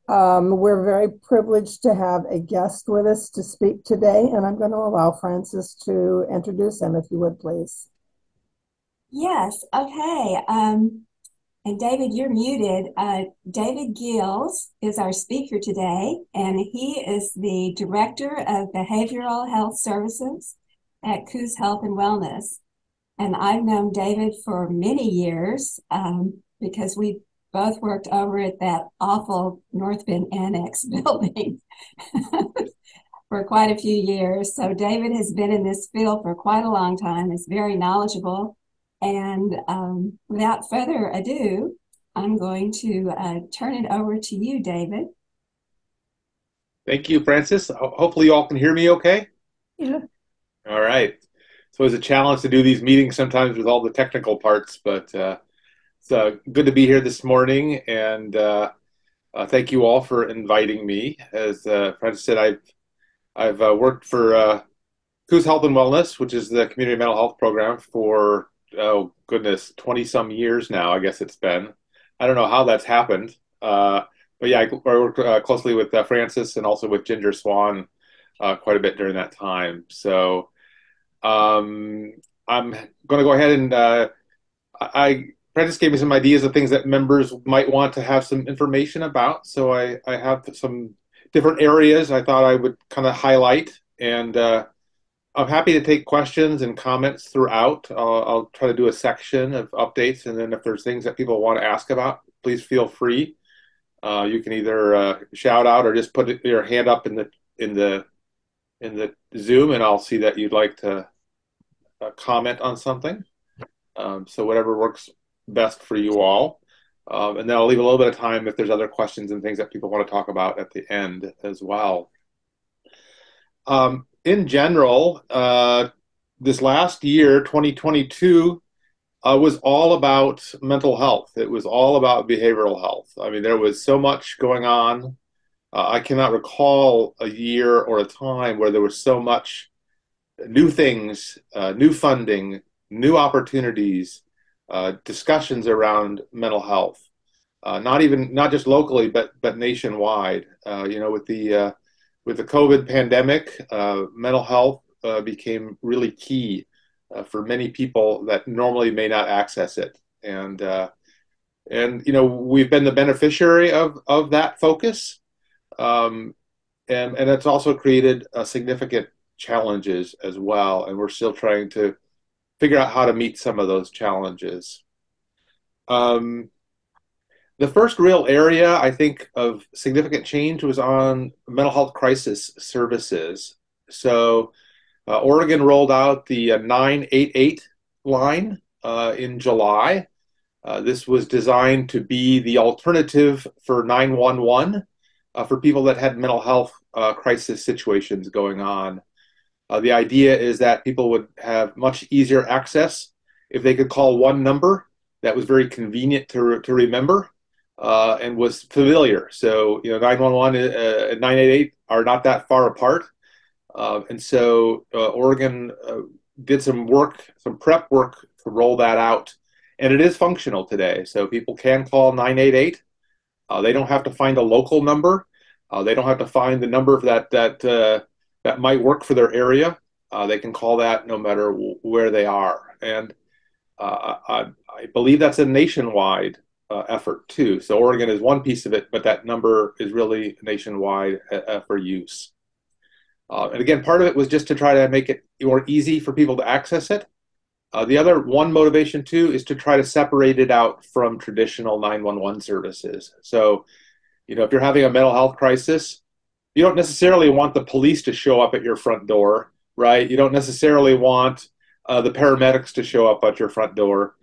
We're very privileged to have a guest with us to speak today, and I'm going to allow Francis to introduce him, if you would, please. Yes, okay. And David, you're muted. David Geels is our speaker today, and he is the Director of Behavioral Health Services at Coos Health and Wellness. And I've known David for many years because we both worked over at that awful North Bend Annex building for quite a few years. So David has been in this field for quite a long time, is very knowledgeable. And without further ado, I'm going to turn it over to you, David. Thank you, Francis. Hopefully, you all can hear me okay. Yeah. All right. So it's a challenge to do these meetings sometimes with all the technical parts, but it's good to be here this morning. And thank you all for inviting me. As Francis said, I've worked for Coos Health and Wellness, which is the community mental health program, for oh goodness, 20 some years now. I guess it's been. I don't know how that's happened. But yeah, I worked closely with Francis and also with Ginger Swan quite a bit during that time. So um, I'm going to go ahead and Francis gave me some ideas of things that members might want to have some information about. So I have some different areas I thought I would kind of highlight, and I'm happy to take questions and comments throughout. I'll try to do a section of updates, and then if there's things that people want to ask about, please feel free. You can either shout out or just put your hand up in the in the Zoom, and I'll see that you'd like to comment on something. So whatever works best for you all. And then I'll leave a little bit of time if there's other questions and things that people want to talk about at the end as well. In general, this last year, 2022, was all about mental health. It was all about behavioral health. I mean, there was so much going on. I cannot recall a year or a time where there was so much new things, new funding, new opportunities, discussions around mental health. Not just locally, but nationwide. With the COVID pandemic, mental health became really key for many people that normally may not access it, and we've been the beneficiary of that focus, um, and it's also created significant challenges as well, and we're still trying to figure out how to meet some of those challenges. Um, the first real area I think of significant change was on mental health crisis services. So Oregon rolled out the 988 line in July. This was designed to be the alternative for 911 for people that had mental health crisis situations going on. The idea is that people would have much easier access if they could call one number that was very convenient to remember and was familiar. So, 911 and 988 are not that far apart. And so Oregon did some work, some prep work to roll that out. And it is functional today. So people can call 988. They don't have to find a local number. They don't have to find the number that might work for their area. They can call that no matter where they are. And I believe that's a nationwide effort too. So Oregon is one piece of it, but that number is really nationwide for use. And again, part of it was just to try to make it more easy for people to access it. The other one motivation too is to try to separate it out from traditional 911 services. So, if you're having a mental health crisis, you don't necessarily want the police to show up at your front door, right? You don't necessarily want the paramedics to show up at your front door.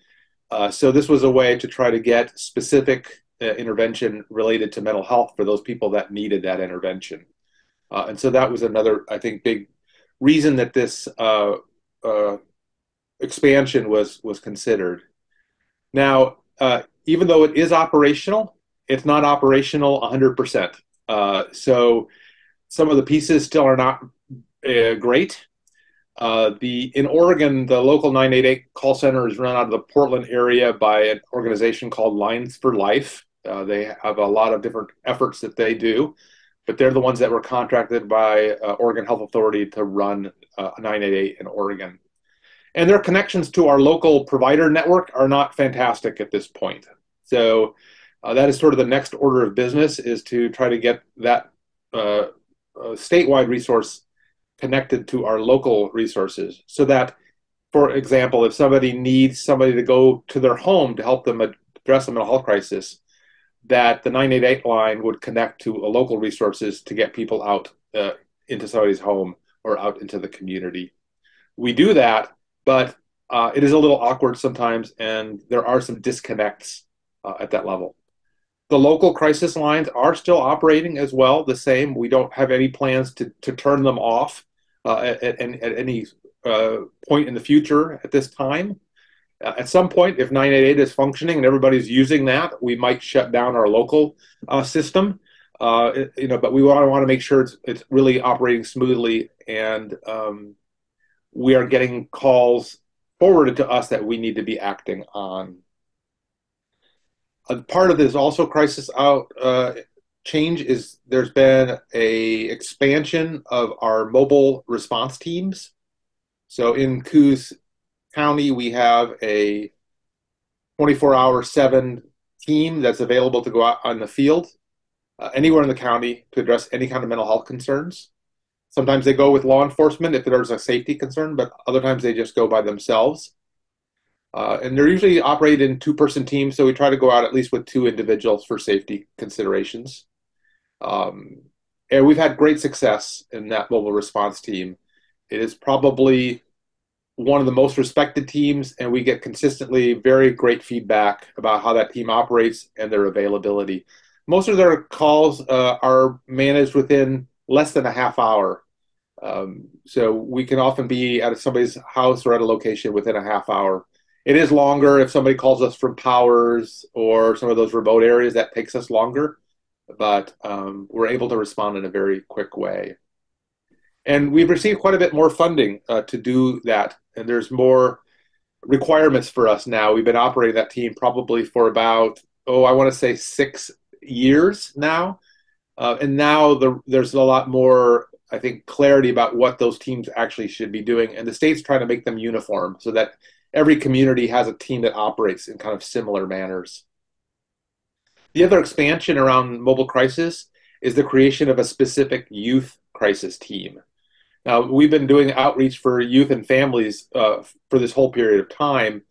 So this was a way to try to get specific intervention related to mental health for those people that needed that intervention. And so that was another, I think, big reason that this uh, expansion was considered. Now, even though it is operational, it's not operational 100%. So some of the pieces still are not great. In Oregon, the local 988 call center is run out of the Portland area by an organization called Lines for Life. They have a lot of different efforts that they do, but they're the ones that were contracted by Oregon Health Authority to run 988 in Oregon. And their connections to our local provider network are not fantastic at this point. So that is sort of the next order of business, is to try to get that statewide resource connected to our local resources, so that, for example, if somebody needs somebody to go to their home to help them address a mental health crisis, that the 988 line would connect to a local resources to get people out into somebody's home or out into the community. We do that, but it is a little awkward sometimes, and there are some disconnects at that level. The local crisis lines are still operating as well, the same. We don't have any plans to turn them off at any point in the future at this time. At some point, if 988 is functioning and everybody's using that, we might shut down our local system. But we want to make sure it's really operating smoothly, and we are getting calls forwarded to us that we need to be acting on. Part of this also crisis out change is there's been a expansion of our mobile response teams. So in Coos County, we have a 24/7 team that's available to go out on the field anywhere in the county to address any kind of mental health concerns. Sometimes they go with law enforcement if there's a safety concern, but other times they just go by themselves. And they're usually operated in two-person teams, so we try to go out at least with two individuals for safety considerations. And we've had great success in that mobile response team. It is probably one of the most respected teams, and we get consistently very great feedback about how that team operates and their availability. Most of their calls are managed within less than a half hour. So we can often be at somebody's house or at a location within a half hour. It is longer if somebody calls us from Powers or some of those remote areas. That takes us longer, but we're able to respond in a very quick way. And we've received quite a bit more funding to do that, and there's more requirements for us now. We've been operating that team probably for about, I want to say 6 years now. And now there's a lot more, I think, clarity about what those teams actually should be doing. And the state's trying to make them uniform so that every community has a team that operates in kind of similar manners. The other expansion around mobile crisis is the creation of a specific youth crisis team. Now, we've been doing outreach for youth and families for this whole period of time,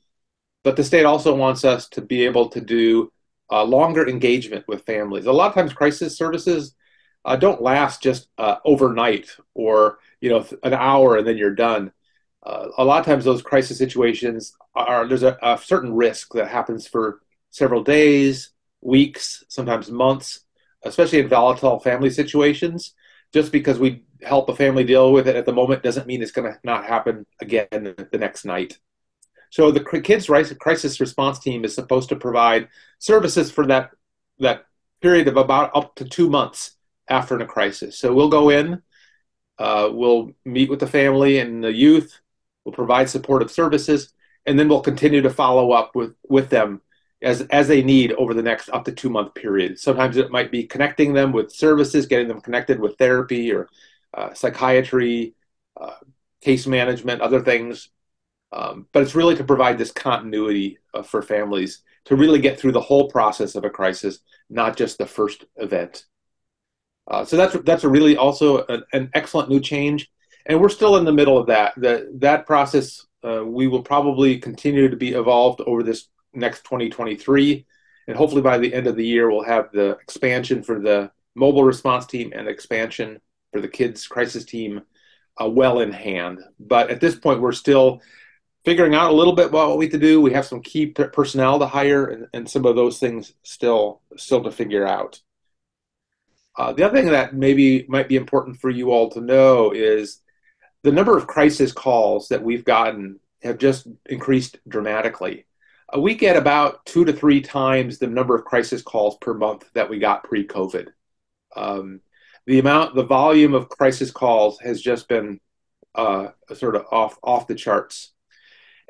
but the state also wants us to be able to do longer engagement with families. A lot of times crisis services don't last just overnight or an hour and then you're done. A lot of times those crisis situations there's a certain risk that happens for several days, weeks, sometimes months, especially in volatile family situations. Just because we help a family deal with it at the moment doesn't mean it's going to not happen again the next night. So the Kids Crisis Response Team is supposed to provide services for that period of about up to 2 months after a crisis. So we'll go in, we'll meet with the family and the youth, we'll provide supportive services, and then we'll continue to follow up with them as they need over the next up to 2 month period. Sometimes it might be connecting them with services, getting them connected with therapy or psychiatry, case management, other things. But it's really to provide this continuity for families to really get through the whole process of a crisis, not just the first event. So that's a really also an excellent new change. And we're still in the middle of that. That process, we will probably continue to be evolved over this next 2023. And hopefully by the end of the year, we'll have the expansion for the mobile response team and expansion for the kids crisis team well in hand. But at this point, we're still figuring out a little bit about what we have to do. We have some key personnel to hire and some of those things still to figure out. The other thing that maybe might be important for you all to know is the number of crisis calls that we've gotten have just increased dramatically. We get about 2 to 3 times the number of crisis calls per month that we got pre-COVID. The volume of crisis calls has just been sort of off the charts.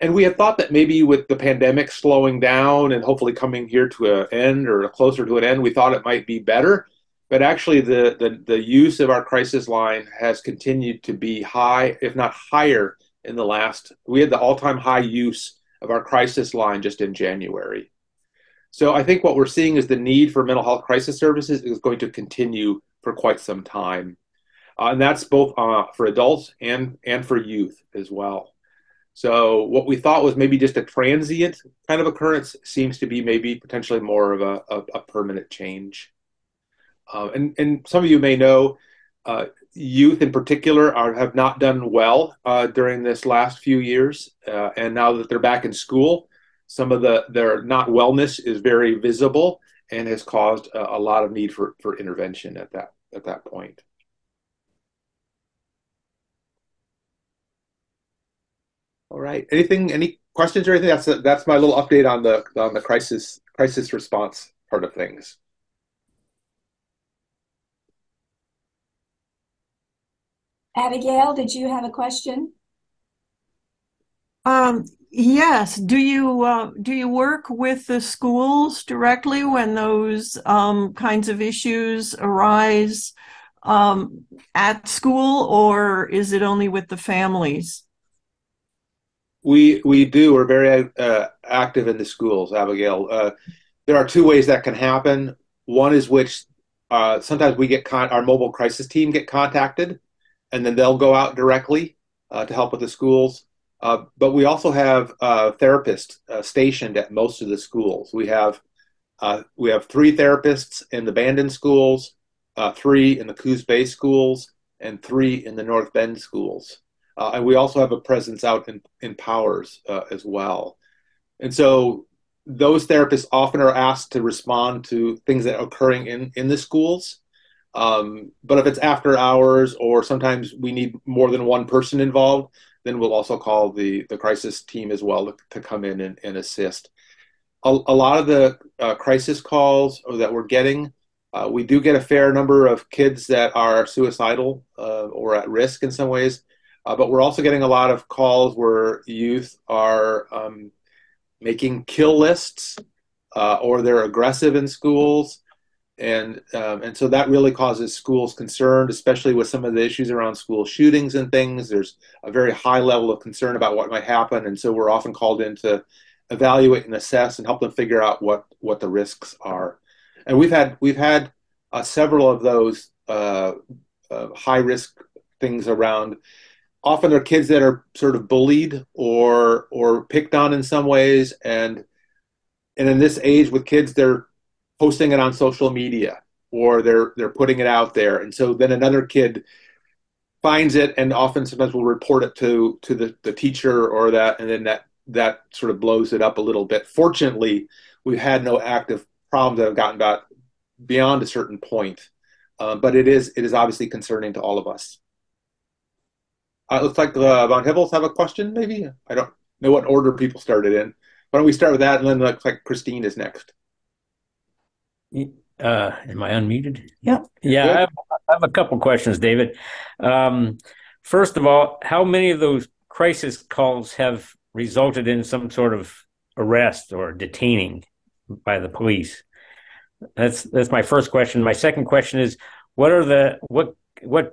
And we had thought that maybe with the pandemic slowing down and hopefully coming here to an end or closer to an end, we thought it might be better. But actually, the use of our crisis line has continued to be high, if not higher, in the last. We had the all-time high use of our crisis line just in January. So I think what we're seeing is the need for mental health crisis services is going to continue for quite some time. And that's both for adults and for youth as well. So what we thought was maybe just a transient kind of occurrence seems to be maybe potentially more of a permanent change. And some of you may know youth in particular have not done well during this last few years. And now that they're back in school, some of their not wellness is very visible and has caused a lot of need for intervention at that point. All right. Any questions or anything? That's my little update on the crisis response part of things. Abigail, did you have a question? Yes. Do you work with the schools directly when those kinds of issues arise at school, or is it only with the families? We do. We're very active in the schools, Abigail. There are two ways that can happen. One is which sometimes we get our mobile crisis team get contacted, and then they'll go out directly to help with the schools. But we also have therapists stationed at most of the schools. We have 3 therapists in the Bandon schools, 3 in the Coos Bay schools, and 3 in the North Bend schools. And we also have a presence out in Powers as well. And so those therapists often are asked to respond to things that are occurring in the schools. But if it's after hours or sometimes we need more than one person involved, then we'll also call the crisis team as well to come in and assist. A lot of the crisis calls that we're getting, we do get a fair number of kids that are suicidal or at risk in some ways. But we're also getting a lot of calls where youth are making kill lists or they're aggressive in schools. And so that really causes schools concerned, especially with some of the issues around school shootings and things. There's a very high level of concern about what might happen. And so we're often called in to evaluate and assess and help them figure out what the risks are. And we've had several of those high risk things around. Often they're kids that are sort of bullied or picked on in some ways. And in this age with kids, they're posting it on social media or they're putting it out there. And so then another kid finds it and often sometimes will report it to the teacher or that, and then that sort of blows it up a little bit. Fortunately, we've had no active problems that have gotten beyond a certain point. But it is obviously concerning to all of us. It looks like Von Hibbles have a question, maybe? I don't know what order people started in. Why don't we start with that, and then it looks like Christine is next. Am I unmuted? Yep. Yeah, I have a couple questions, David. First of all, how many of those crisis calls have resulted in some sort of arrest or detaining by the police? That's my first question. My second question is, what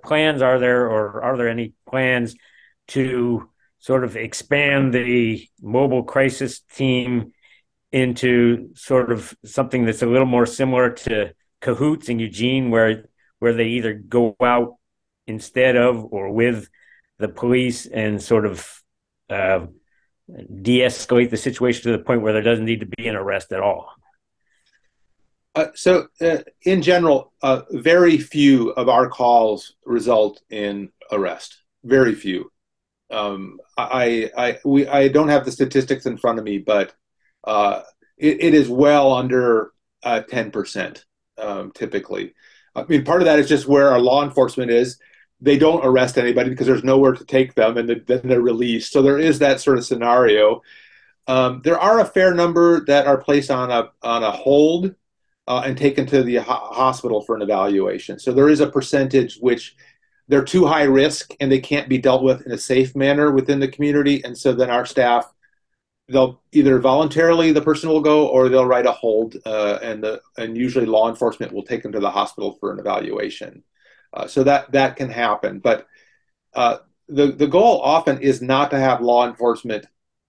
plans are there, or are there any plans to sort of expand the mobile crisis team into sort of something that's a little more similar to Cahoots in Eugene, where they either go out instead of or with the police and sort of de-escalate the situation to the point where there doesn't need to be an arrest at all? So in general, very few of our calls result in arrest. Very few. I don't have the statistics in front of me, but it is well under 10% typically. I mean, part of that is just where our law enforcement is. They don't arrest anybody because there's nowhere to take them, and then they're released. So there is that sort of scenario. There are a fair number that are placed on a hold and taken to the hospital for an evaluation. So there is a percentage which they're too high risk and they can't be dealt with in a safe manner within the community. And so then our staff they'll either voluntarily the person will go, or they'll write a hold, and usually law enforcement will take them to the hospital for an evaluation. So that can happen, but uh, the goal often is not to have law enforcement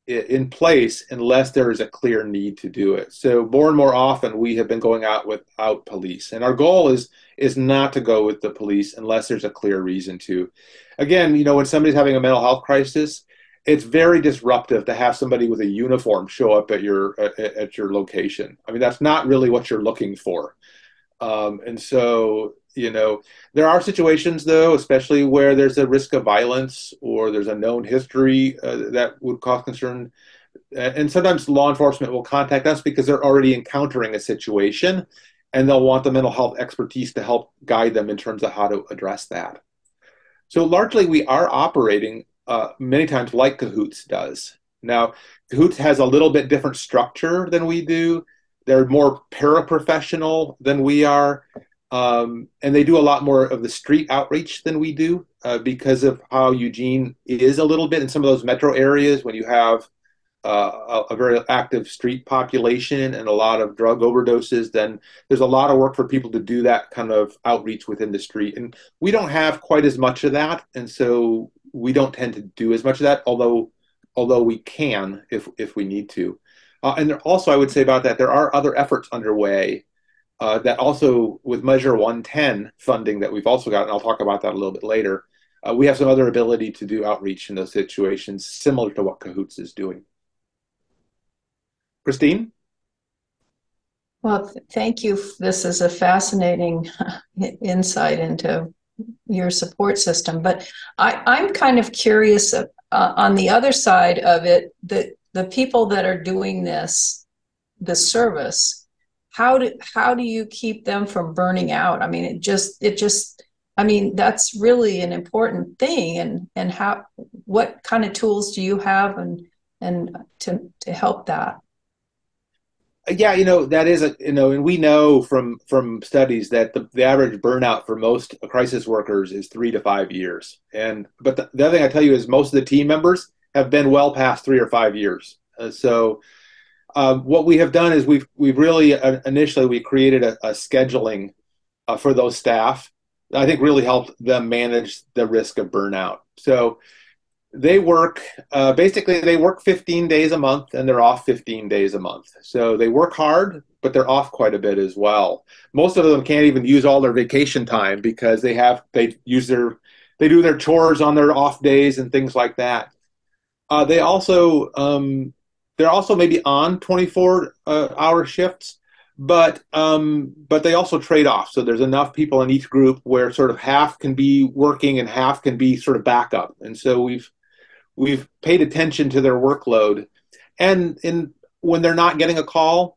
in place unless there is a clear need to do it. So more and more often we have been going out without police, and our goal is not to go with the police unless there's a clear reason to. Again, when somebody's having a mental health crisis, it's very disruptive to have somebody with a uniform show up at your location. I mean, that's not really what you're looking for. And so, there are situations, though, especially where there's a risk of violence or there's a known history that would cause concern. And sometimes law enforcement will contact us because they're already encountering a situation, and they'll want the mental health expertise to help guide them in terms of how to address that. So largely, we are operating many times like Cahoots does. Now, Cahoots has a little bit different structure than we do. They're more paraprofessional than we are, and they do a lot more of the street outreach than we do because of how Eugene is a little bit in some of those metro areas when you have a very active street population and a lot of drug overdoses. Then there's a lot of work for people to do that kind of outreach within the street. And we don't have quite as much of that, and so we don't tend to do as much of that, although we can if we need to. And also, I would say about that, there are other efforts underway that also, with Measure 110 funding that we've also got, and I'll talk about that a little bit later, we have some other ability to do outreach in those situations similar to what Cahoots is doing. Christine? Well, thank you. This is a fascinating insight into your support system. But I'm kind of curious on the other side of it, the people that are doing this service, how do you keep them from burning out? I mean, I mean, that's really an important thing. And what kind of tools do you have and to help that? Yeah, that is and we know from studies that the average burnout for most crisis workers is 3 to 5 years. But the other thing I tell you is most of the team members have been well past 3 or 5 years. So what we have done is we've really initially we created a scheduling for those staff that I think really helped them manage the risk of burnout. So they work basically they work 15 days a month and they're off 15 days a month. So they work hard, but they're off quite a bit as well. Most of them can't even use all their vacation time because they do their chores on their off days and things like that. They're also maybe on 24-hour shifts, but they also trade off. So there's enough people in each group where sort of half can be working and half can be sort of backup. And so we've paid attention to their workload, and when they're not getting a call,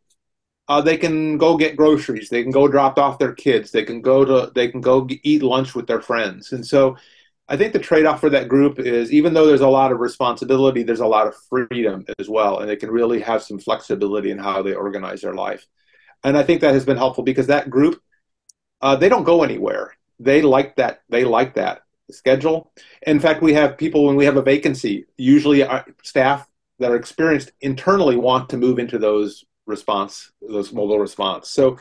they can go get groceries, they can go drop off their kids, they can go eat lunch with their friends. And so I think the trade-off for that group is, even though there's a lot of responsibility, there's a lot of freedom as well, and they can really have some flexibility in how they organize their life. And I think that has been helpful because that group, they don't go anywhere. They like that schedule. In fact, we have people, when we have a vacancy, usually our staff that are experienced internally want to move into those mobile response. So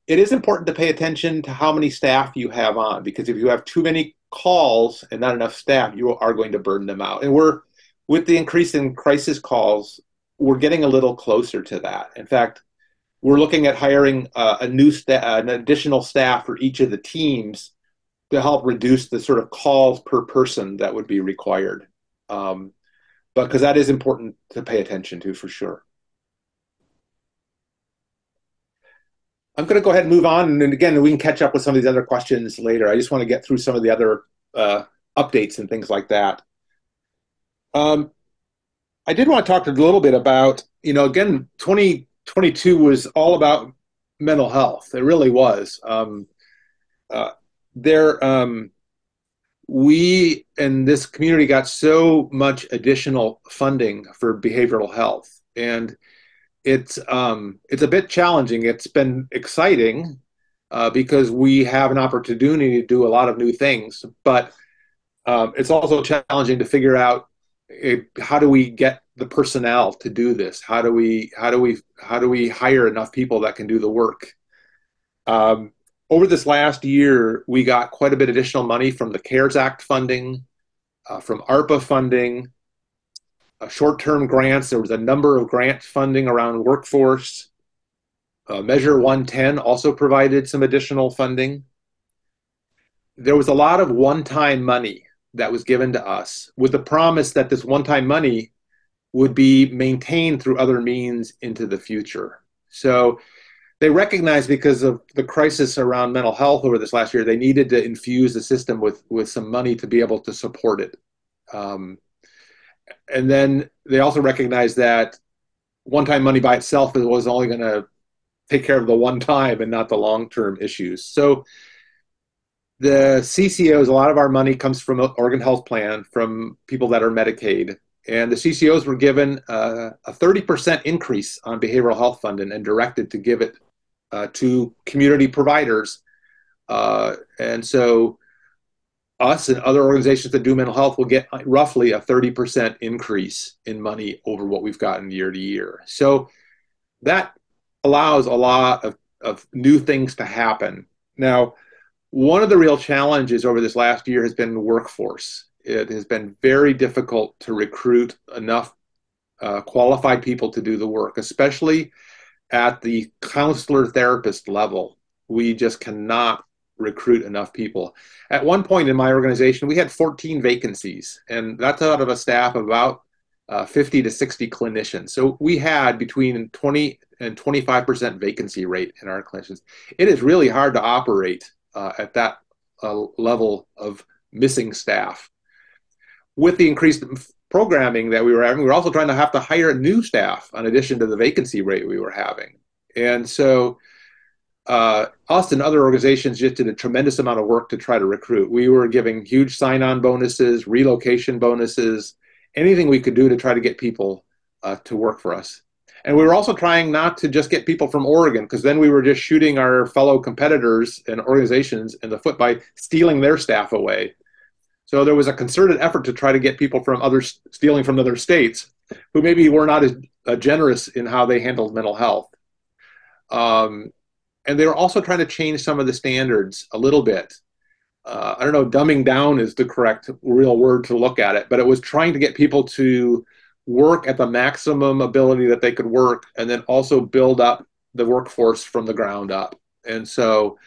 it is important to pay attention to how many staff you have on, because if you have too many calls and not enough staff, you are going to burn them out. And with the increase in crisis calls, we're getting a little closer to that. In fact, we're looking at hiring an additional staff for each of the teams to help reduce the sort of calls per person that would be required. But because that is important to pay attention to for sure. I'm going to go ahead and move on. And again, we can catch up with some of these other questions later. I just want to get through some of the other updates and things like that. I did want to talk a little bit about, again, 2022 was all about mental health. It really was. We in this community got so much additional funding for behavioral health, and it's a bit challenging. It's been exciting because we have an opportunity to do a lot of new things, but it's also challenging to figure out how do we get the personnel to do this? How do we hire enough people that can do the work? Over this last year, we got quite a bit additional money from the CARES Act funding, from ARPA funding, short-term grants. There was a number of grant funding around workforce. Measure 110 also provided some additional funding. There was a lot of one-time money that was given to us with the promise that this one-time money would be maintained through other means into the future. So they recognized, because of the crisis around mental health over this last year, they needed to infuse the system with some money to be able to support it. And then they also recognized that one-time money by itself was only going to take care of the one time and not the long-term issues. So the CCOs, a lot of our money comes from Oregon Health Plan, from people that are Medicaid. And the CCOs were given a 30% increase on behavioral health funding and directed to give it to community providers. And so us and other organizations that do mental health will get roughly a 30% increase in money over what we've gotten year to year. So that allows a lot of new things to happen. Now, one of the real challenges over this last year has been workforce. It has been very difficult to recruit enough qualified people to do the work, especially at the counselor therapist level. We just cannot recruit enough people. At one point in my organization, we had 14 vacancies, and that's out of a staff of about 50 to 60 clinicians. So we had between 20 and 25% vacancy rate in our clinicians. It is really hard to operate at that level of missing staff. With the increased programming that we were having, we were also trying to have to hire new staff in addition to the vacancy rate we were having. And so us and other organizations just did a tremendous amount of work to try to recruit. We were giving huge sign-on bonuses, relocation bonuses, anything we could do to try to get people to work for us. And we were also trying not to just get people from Oregon, because then we were just shooting our fellow competitors and organizations in the foot by stealing their staff away. So there was a concerted effort to try to get people from stealing from other states who maybe were not as generous in how they handled mental health. And they were also trying to change some of the standards a little bit. I don't know, dumbing down is the correct real word to look at it, but it was trying to get people to work at the maximum ability that they could work, and then also build up the workforce from the ground up. And so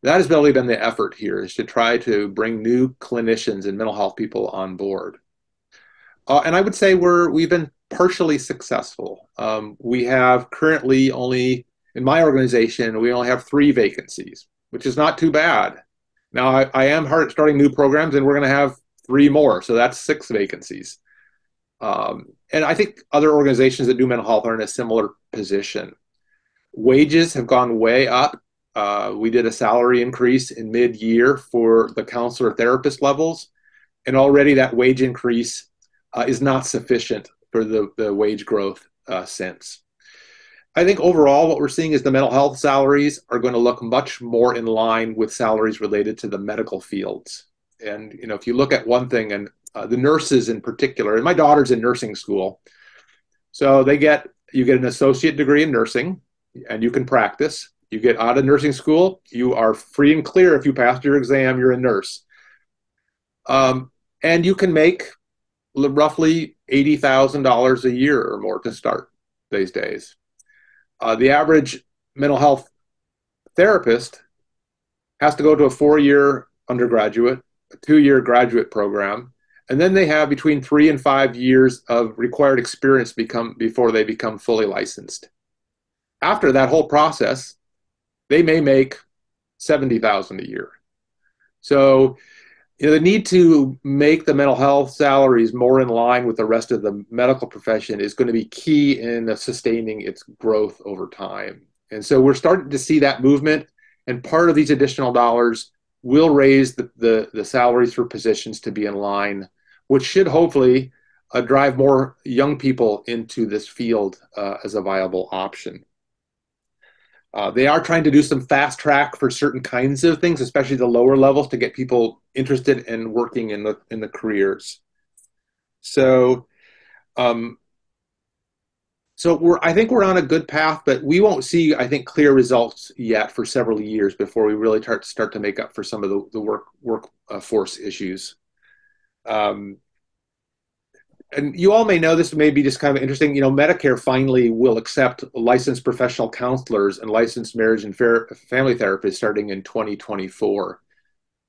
that has really been the effort here, is to try to bring new clinicians and mental health people on board. And I would say we've been partially successful. We have currently only, in my organization, we only have 3 vacancies, which is not too bad. Now, I am starting new programs, and we're going to have 3 more, so that's 6 vacancies. And I think other organizations that do mental health are in a similar position. Wages have gone way up. We did a salary increase in mid-year for the counselor therapist levels, and already that wage increase is not sufficient for the wage growth since. I think overall what we're seeing is the mental health salaries are going to look much more in line with salaries related to the medical fields. And if you look at one thing, and the nurses in particular, and my daughter's in nursing school, so you get an associate degree in nursing, and you can practice. You get out of nursing school, you are free and clear. If you passed your exam, you're a nurse. And you can make roughly $80,000 a year or more to start these days. The average mental health therapist has to go to a 4-year undergraduate, a 2-year graduate program, and then they have between 3 and 5 years of required experience before they become fully licensed. After that whole process, they may make $70,000 a year. So the need to make the mental health salaries more in line with the rest of the medical profession is going to be key in sustaining its growth over time. And so we're starting to see that movement, and part of these additional dollars will raise the salaries for positions to be in line, which should hopefully drive more young people into this field as a viable option. They are trying to do some fast track for certain kinds of things, especially the lower levels, to get people interested in working in the careers. So So I think we're on a good path, but we won't see, I think, clear results yet for several years before we really start to make up for some of the workforce issues. Um, and you all may know this, may be just kind of interesting. Medicare finally will accept licensed professional counselors and licensed marriage and family therapists starting in 2024.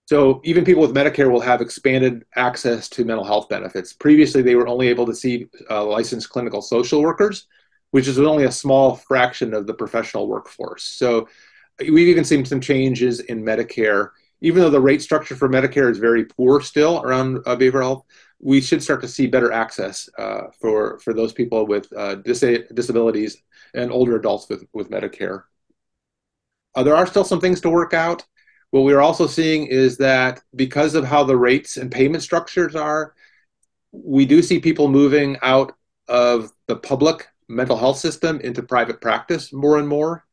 So even people with Medicare will have expanded access to mental health benefits. Previously, they were only able to see licensed clinical social workers, which is only a small fraction of the professional workforce. So we've even seen some changes in Medicare. Even though the rate structure for Medicare is very poor still around behavioral health, we should start to see better access for those people with disabilities and older adults with Medicare. There are still some things to work out. What we're also seeing is that because of how the rates and payment structures are, we do see people moving out of the public mental health system into private practice more and more.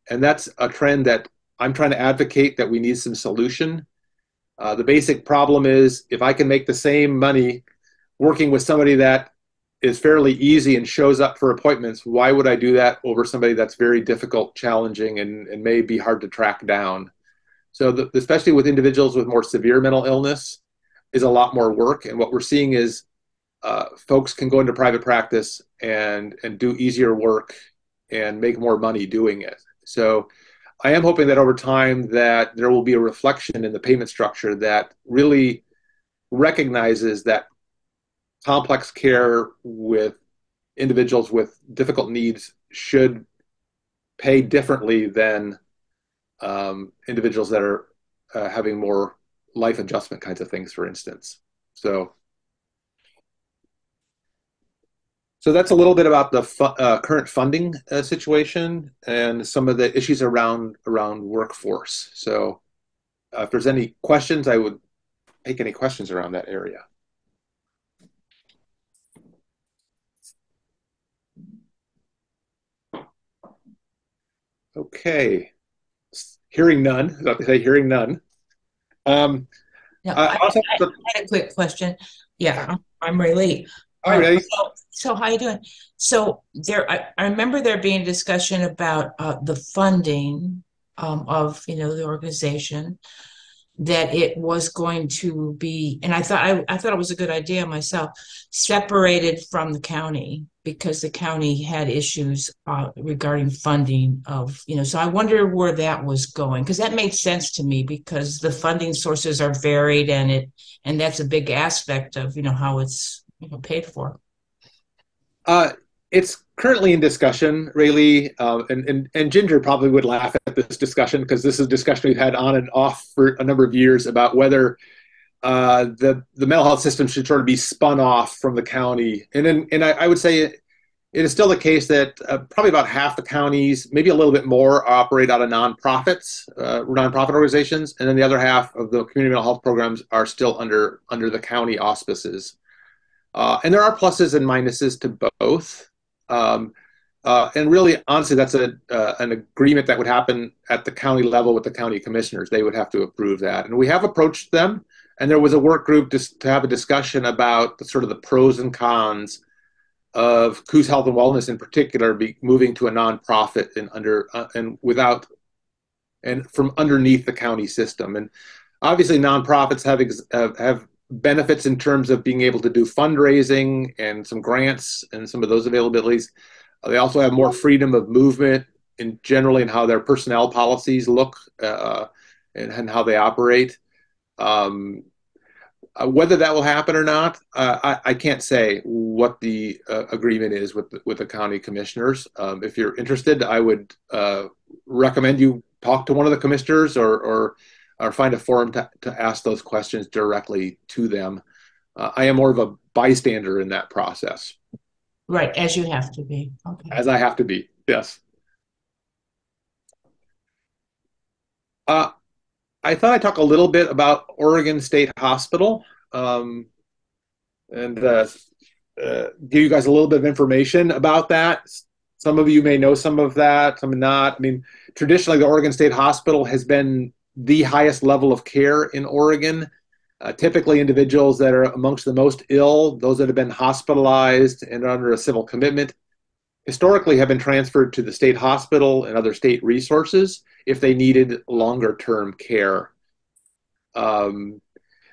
And that's a trend that I'm trying to advocate that we need some solution. The basic problem is if I can make the same money working with somebody that is fairly easy and shows up for appointments, why would I do that over somebody that's very difficult, challenging, and may be hard to track down? So especially with individuals with more severe mental illness is a lot more work. And what we're seeing is folks can go into private practice and do easier work and make more money doing it. So I am hoping that over time that there will be a reflection in the payment structure that really recognizes that complex care with individuals with difficult needs should pay differently than individuals that are having more life adjustment kinds of things, for instance. So that's a little bit about the current funding situation and some of the issues around workforce. So if there's any questions, I would take any questions around that area. Okay. Hearing none. I was about to say hearing none. I had a quick question. Yeah, I'm really. All right. So how you doing? So I remember there being a discussion about the funding of the organization, that it was going to be, and I thought it was a good idea myself, separated from the county because the county had issues regarding funding of, so I wonder where that was going, because that made sense to me because the funding sources are varied and that's a big aspect of, how it's paid for. It's currently in discussion, Rayleigh, and Ginger probably would laugh at this discussion because this is a discussion we've had on and off for a number of years about whether the mental health system should sort of be spun off from the county. And I would say it is still the case that probably about half the counties, maybe a little bit more, operate out of nonprofit organizations, and then the other half of the community mental health programs are still under the county auspices. And there are pluses and minuses to both. And really, honestly, that's an agreement that would happen at the county level with the county commissioners. They would have to approve that. And we have approached them, and there was a work group to have a discussion about the pros and cons of Coos Health and Wellness in particular moving to a nonprofit and from underneath the county system. And obviously, nonprofits have benefits in terms of being able to do fundraising and some grants and some of those availabilities. They also have more freedom of movement generally in how their personnel policies look and how they operate. Whether that will happen or not, I can't say what the agreement is with the county commissioners. If you're interested, I would recommend you talk to one of the commissioners or find a forum to ask those questions directly to them. I am more of a bystander in that process. Right, as you have to be. Okay. As I have to be, yes. I thought I'd talk a little bit about Oregon State Hospital and give you guys a little bit of information about that. Some of you may know some of that, some not. I mean, traditionally, the Oregon State Hospital has been the highest level of care in Oregon. Typically, individuals that are amongst the most ill, those that have been hospitalized and are under a civil commitment, historically have been transferred to the state hospital and other state resources if they needed longer term care. Um,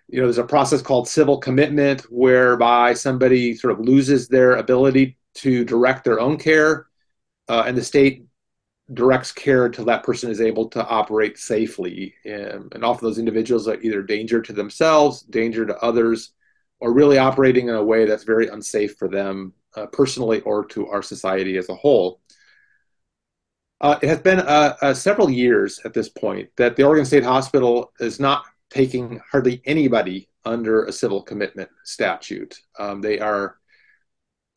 there's a process called civil commitment whereby somebody sort of loses their ability to direct their own care, and the state directs care until that person is able to operate safely. And often those individuals are either danger to themselves, danger to others, or really operating in a way that's very unsafe for them personally or to our society as a whole. It has been several years at this point that the Oregon State Hospital is not taking hardly anybody under a civil commitment statute. They are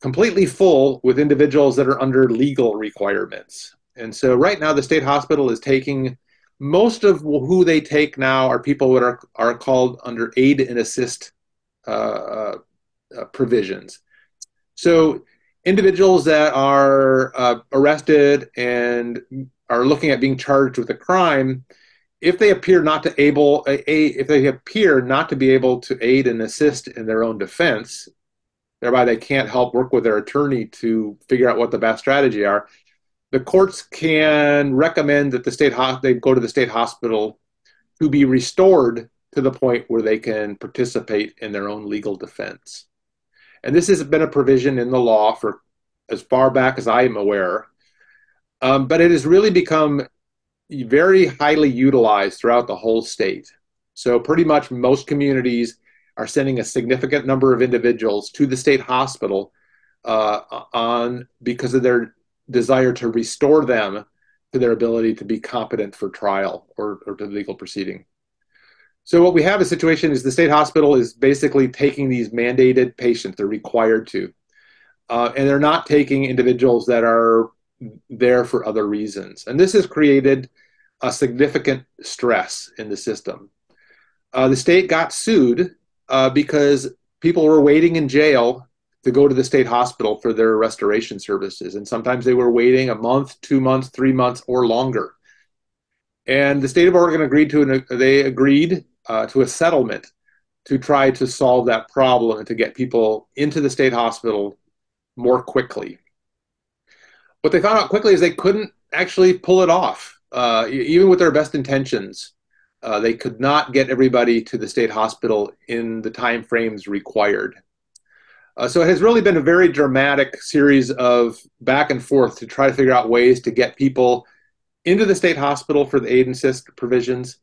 completely full with individuals that are under legal requirements. And so right now the state hospital is taking, most of who they take now are people that are called under aid and assist provisions. So individuals that are arrested and are looking at being charged with a crime, if they appear not to be able to aid and assist in their own defense, thereby they can't help work with their attorney to figure out what the best strategy are, the courts can recommend that they go to the state hospital to be restored to the point where they can participate in their own legal defense. And this has been a provision in the law for as far back as I am aware, but it has really become very highly utilized throughout the whole state. So pretty much most communities are sending a significant number of individuals to the state hospital because of their desire to restore them to their ability to be competent for trial or to legal proceeding. So what we have a situation is the state hospital is basically taking these mandated patients, they're required to, and they're not taking individuals that are there for other reasons. And this has created a significant stress in the system. The state got sued because people were waiting in jail to go to the state hospital for their restoration services. And sometimes they were waiting a month, 2 months, 3 months, or longer. And the state of Oregon agreed to a settlement to try to solve that problem and to get people into the state hospital more quickly. What they found out quickly is they couldn't actually pull it off, even with their best intentions. They could not get everybody to the state hospital in the time frames required. So it has really been a very dramatic series of back and forth to try to figure out ways to get people into the state hospital for the aid and assist provisions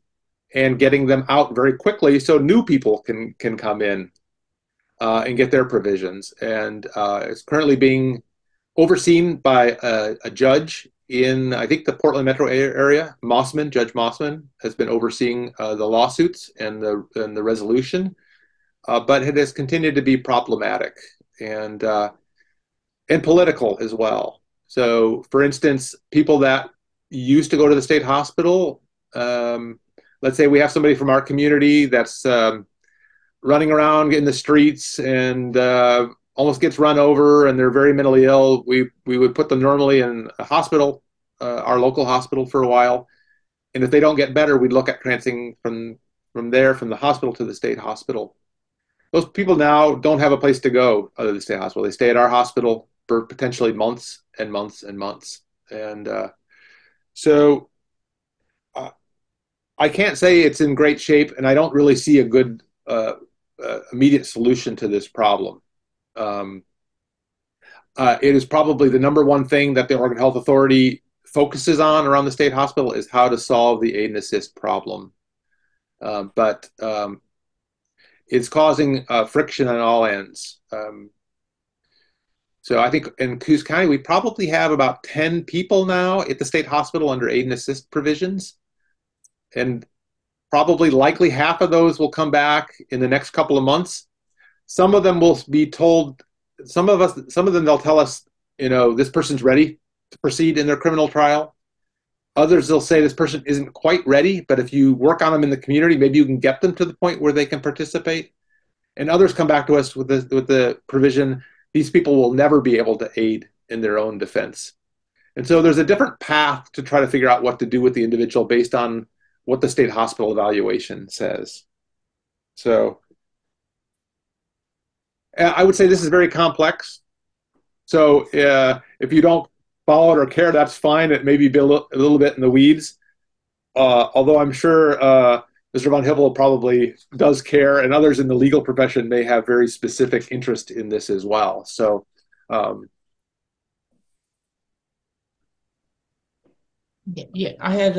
and getting them out very quickly so new people can come in and get their provisions. And it's currently being overseen by a judge in, I think, the Portland metro area. Judge Mossman has been overseeing the lawsuits and the resolution, but it has continued to be problematic and political as well. So, for instance, people that used to go to the state hospital, let's say we have somebody from our community that's running around in the streets and almost gets run over and they're very mentally ill, we would put them normally in a hospital, our local hospital, for a while. And if they don't get better, we'd look at transferring from the hospital to the state hospital. Those people now don't have a place to go other than the state hospital. They stay at our hospital for potentially months and months and months. And so I can't say it's in great shape, and I don't really see a good immediate solution to this problem. It is probably the number one thing that the Oregon Health Authority focuses on around the state hospital is how to solve the aid and assist problem. But it's causing friction on all ends. So I think in Coos County, we probably have about 10 people now at the state hospital under aid and assist provisions. And probably likely half of those will come back in the next couple of months. Some of them will be told, some of them they'll tell us, this person's ready to proceed in their criminal trial. Others, they'll say this person isn't quite ready, but if you work on them in the community, maybe you can get them to the point where they can participate. And others come back to us with the provision, these people will never be able to aid in their own defense. And so there's a different path to try to figure out what to do with the individual based on what the state hospital evaluation says. So I would say this is very complex. So if you don't follow it or care, that's fine. It may be a little bit in the weeds. Although I'm sure Mr. Von Hippel probably does care, and others in the legal profession may have very specific interest in this as well. So, Yeah, I had,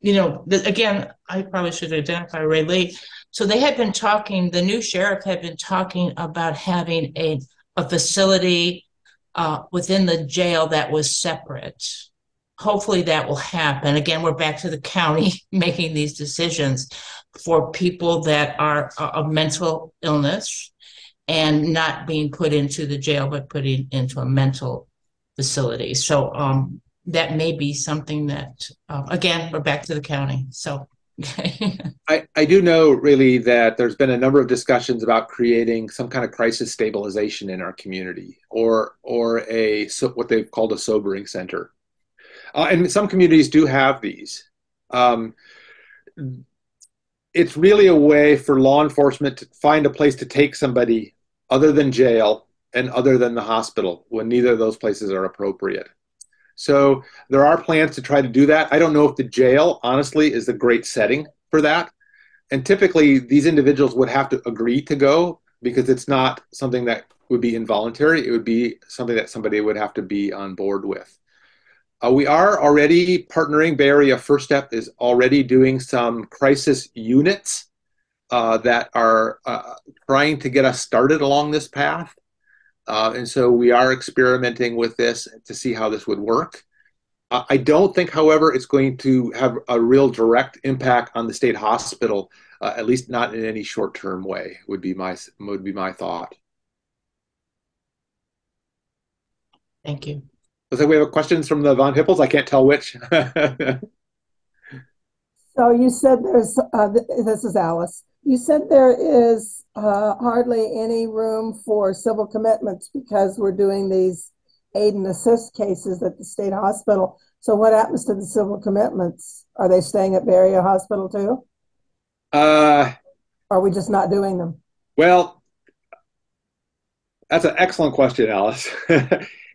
again, I probably should identify Ray Lee. So they had been talking, the new sheriff had been talking about having a facility within the jail that was separate. Hopefully that will happen. Again, we're back to the county making these decisions for people that are of mental illness and not being put into the jail, but putting into a mental facility. So that may be something that, again, we're back to the county. So I do know really that there's been a number of discussions about creating some kind of crisis stabilization in our community, or what they've called a sobering center. And some communities do have these. It's really a way for law enforcement to find a place to take somebody other than jail and other than the hospital when neither of those places are appropriate. So there are plans to try to do that. I don't know if the jail, honestly, is a great setting for that. And typically, these individuals would have to agree to go because it's not something that would be involuntary. It would be something that somebody would have to be on board with. We are already partnering. Bay Area First Step is already doing some crisis units that are trying to get us started along this path. And so we are experimenting with this to see how this would work. I don't think, however, it's going to have a real direct impact on the state hospital, at least not in any short-term way, would be my thought. thank you. Looks like we have questions from the Von Hippels. I can't tell which. So you said this is Alice. You said there is hardly any room for civil commitments because we're doing these aid and assist cases at the state hospital. So what happens to the civil commitments? Are they staying at Bay Area Hospital too? Or are we just not doing them? Well, that's an excellent question, Alice.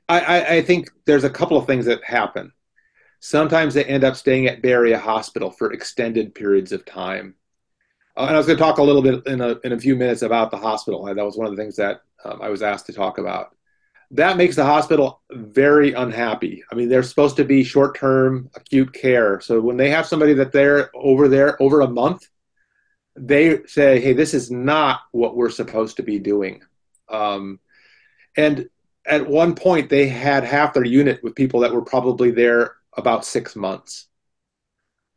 I think there's a couple of things that happen. Sometimes they end up staying at Bay Area Hospital for extended periods of time. And I was going to talk a little bit in a few minutes about the hospital. That was one of the things that I was asked to talk about. That makes the hospital very unhappy. I mean, they're supposed to be short-term acute care. So when they have somebody there over a month, they say, hey, this is not what we're supposed to be doing. And at one point, they had half their unit with people that were probably there about 6 months.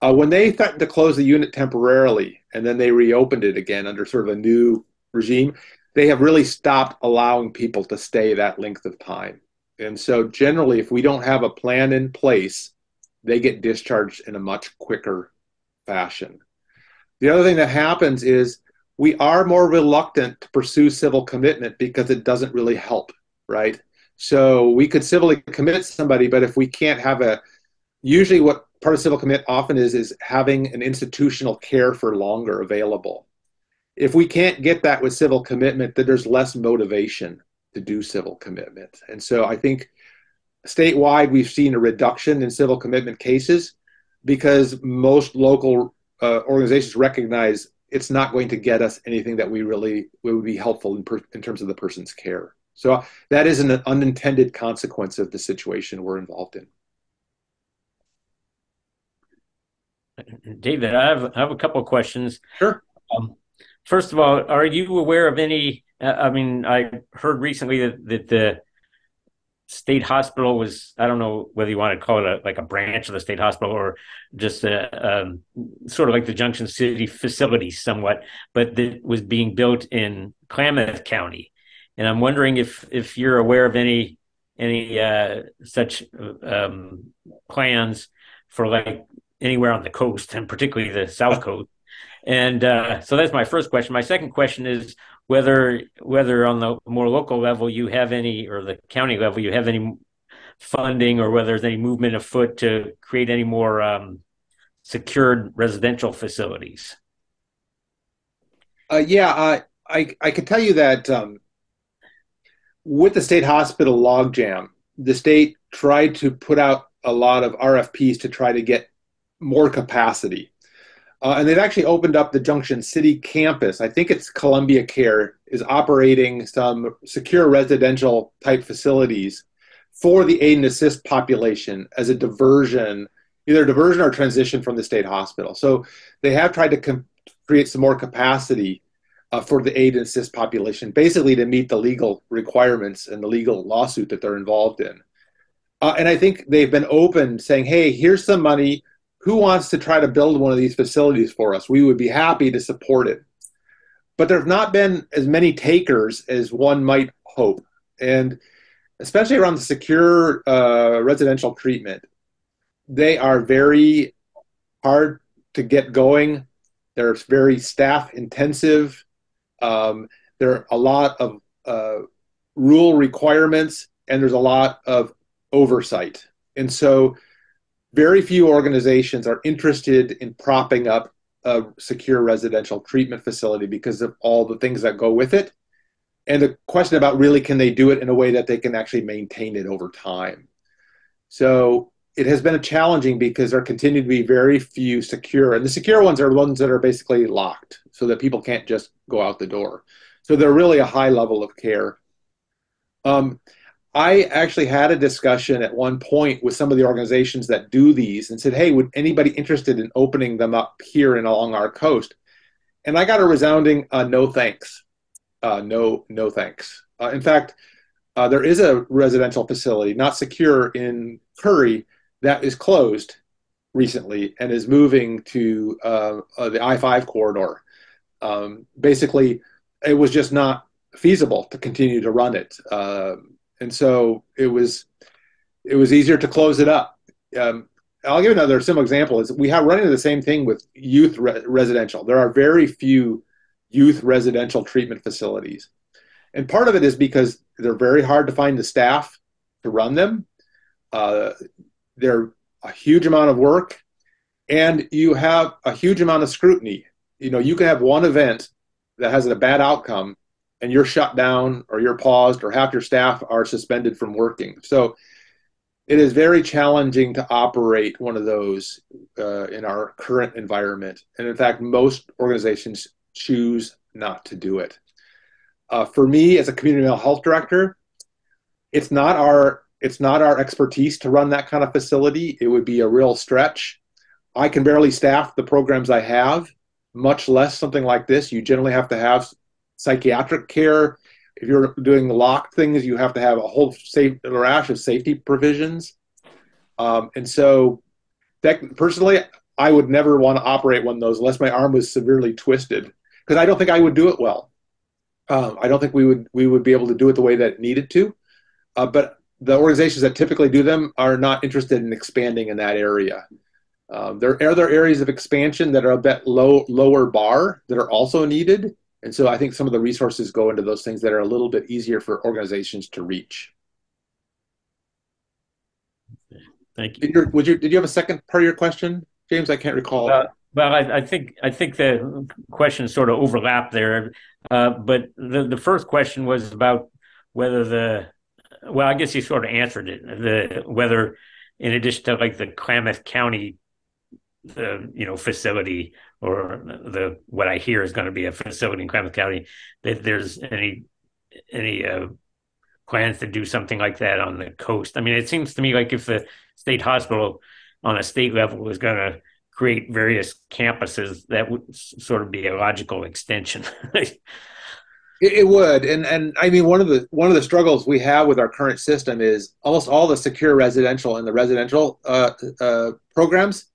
When they threatened to close the unit temporarily and then they reopened it again under sort of a new regime, they have really stopped allowing people to stay that length of time. And so generally, if we don't have a plan in place, they get discharged in a much quicker fashion. The other thing that happens is we are more reluctant to pursue civil commitment because it doesn't really help, right? So we could civilly commit somebody, but if we can't have usually what part of civil commit often is having an institutional care for longer available. If we can't get that with civil commitment, then there's less motivation to do civil commitment. And so I think statewide, we've seen a reduction in civil commitment cases because most local organizations recognize it's not going to get us anything that would be helpful in terms of the person's care. So that is an unintended consequence of the situation we're involved in. David, I have a couple of questions. Sure. First of all, are you aware of any? I mean, I heard recently that the state hospital was, I don't know whether you want to call it like a branch of the state hospital or just sort of like the Junction City facility somewhat, but that was being built in Klamath County. And I'm wondering if you're aware of any such plans for like anywhere on the coast, and particularly the South Coast. And so that's my first question. My second question is whether on the more local level you have any, or the county level, you have any funding, or whether there's any movement afoot to create any more secured residential facilities. I can tell you that with the state hospital logjam, the state tried to put out a lot of RFPs to try to get more capacity. And they've actually opened up the Junction City campus. I think it's Columbia Care is operating some secure residential type facilities for the aid and assist population as a diversion, either diversion or transition from the state hospital. So they have tried to create some more capacity for the aid and assist population, basically to meet the legal requirements and the legal lawsuit that they're involved in. And I think they've been open saying, hey, here's some money. Who wants to try to build one of these facilities for us? We would be happy to support it. But there have not been as many takers as one might hope. And especially around the secure residential treatment, they are very hard to get going. They're very staff intensive. There are a lot of rule requirements, and there's a lot of oversight. And so very few organizations are interested in propping up a secure residential treatment facility because of all the things that go with it. And the question about really, can they do it in a way that they can actually maintain it over time? So it has been challenging because there continue to be very few secure, and the secure ones are ones that are basically locked so that people can't just go out the door. So they're really a high level of care. I actually had a discussion at one point with some of the organizations that do these and said, hey, would anybody interested in opening them up here and along our coast? And I got a resounding no thanks. No thanks. In fact, there is a residential facility, not secure, in Curry that is closed recently and is moving to the I-5 corridor. Basically, it was just not feasible to continue to run it. And so it was easier to close it up. I'll give another simple example. Is we have running the same thing with youth residential. There are very few youth residential treatment facilities. And part of it is because they're very hard to find the staff to run them. They're a huge amount of work, and you have a huge amount of scrutiny. You know, you can have one event that has a bad outcome, and you're shut down or you're paused or half your staff are suspended from working. So it is very challenging to operate one of those in our current environment. And in fact, most organizations choose not to do it. For me, as a community mental health director, it's not our expertise to run that kind of facility. It would be a real stretch. I can barely staff the programs I have, much less something like this. You generally have to have psychiatric care. If you're doing locked things, you have to have a whole rash of safety provisions. And so that, personally, I would never want to operate one of those unless my arm was severely twisted, because I don't think I would do it well. I don't think we would be able to do it the way that it needed to. But the organizations that typically do them are not interested in expanding in that area. There are other areas of expansion that are a bit lower bar that are also needed. And so I think some of the resources go into those things that are a little bit easier for organizations to reach. Thank you. Did you have a second part of your question, James? I can't recall. Well, I think the questions sort of overlap there. But the first question was about whether well, I guess you sort of answered it. Whether, in addition to like the Klamath County, facility, or what I hear is going to be a facility in Klamath County, that there's any plans to do something like that on the coast. I mean, it seems to me like if the state hospital on a state level was going to create various campuses, that would sort of be a logical extension. It would, and I mean, one of the struggles we have with our current system is almost all the secure residential and the residential programs,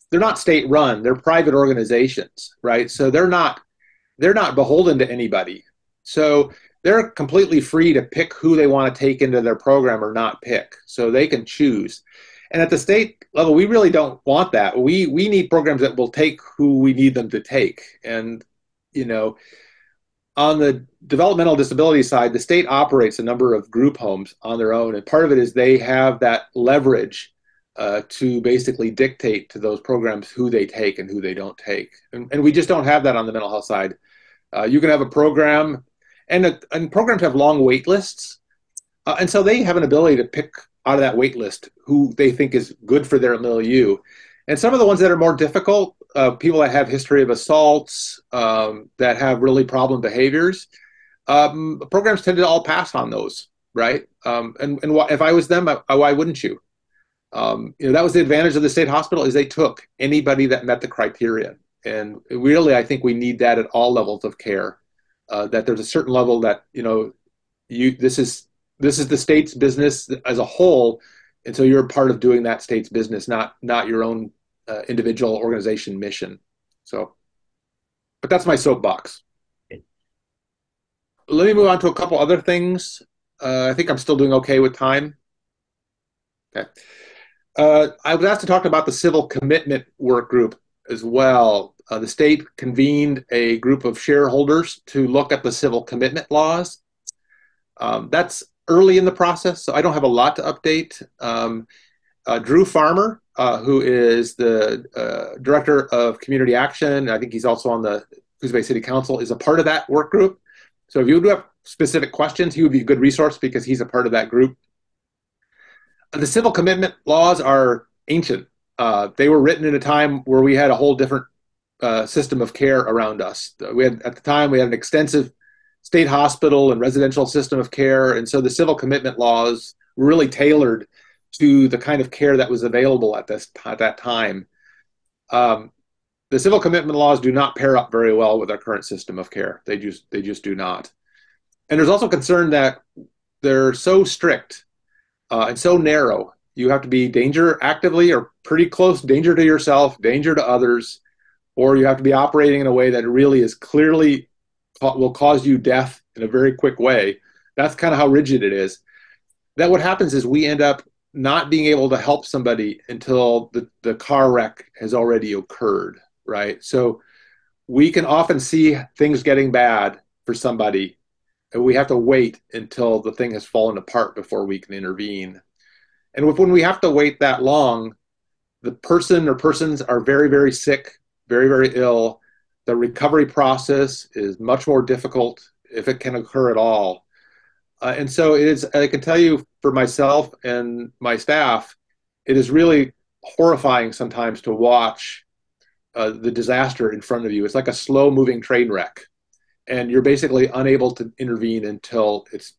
they're not state run; they're private organizations, right? So they're not beholden to anybody. So they're completely free to pick who they want to take into their program or not pick. So they can choose. And at the state level, we really don't want that. We need programs that will take who we need them to take. And on the developmental disability side, the state operates a number of group homes on their own. And part of it is they have that leverage to basically dictate to those programs who they take and who they don't take. And we just don't have that on the mental health side. You can have a program, and programs have long wait lists. And so they have an ability to pick out of that wait list who they think is good for their milieu. And some of the ones that are more difficult, people that have history of assaults, that have really problem behaviors, programs tend to all pass on those, right? And if I was them, why wouldn't you? That was the advantage of the state hospital is they took anybody that met the criteria. And really, I think we need that at all levels of care. That there's a certain level that this is the state's business as a whole, and so you're a part of doing that state's business, not your own individual organization mission. So, but that's my soapbox. Let me move on to a couple other things. I think I'm still doing okay with time. Okay. I was asked to talk about the civil commitment work group as well. The state convened a group of shareholders to look at the civil commitment laws. That's early in the process, so I don't have a lot to update. Drew Farmer, who is the director of community action, I think he's also on the Coos Bay City Council, is a part of that work group. So if you do have specific questions, he would be a good resource because he's a part of that group. The civil commitment laws are ancient. They were written in a time where we had a whole different system of care around us. At the time, we had an extensive state hospital and residential system of care. And so the civil commitment laws were really tailored to the kind of care that was available at that time. The civil commitment laws do not pair up very well with our current system of care. They just do not. And there's also concern that they're so strict and so narrow. You have to be danger actively or pretty close danger to yourself, danger to others, or you have to be operating in a way that really is clearly will cause you death in a very quick way. That's kind of how rigid it is. That what happens is we end up not being able to help somebody until the car wreck has already occurred, right? So we can often see things getting bad for somebody, and we have to wait until the thing has fallen apart before we can intervene. And when we have to wait that long, the person or persons are very, very sick, very, very ill. The recovery process is much more difficult if it can occur at all. And so I can tell you for myself and my staff, it is really horrifying sometimes to watch the disaster in front of you. It's like a slow moving train wreck, and you're basically unable to intervene until it's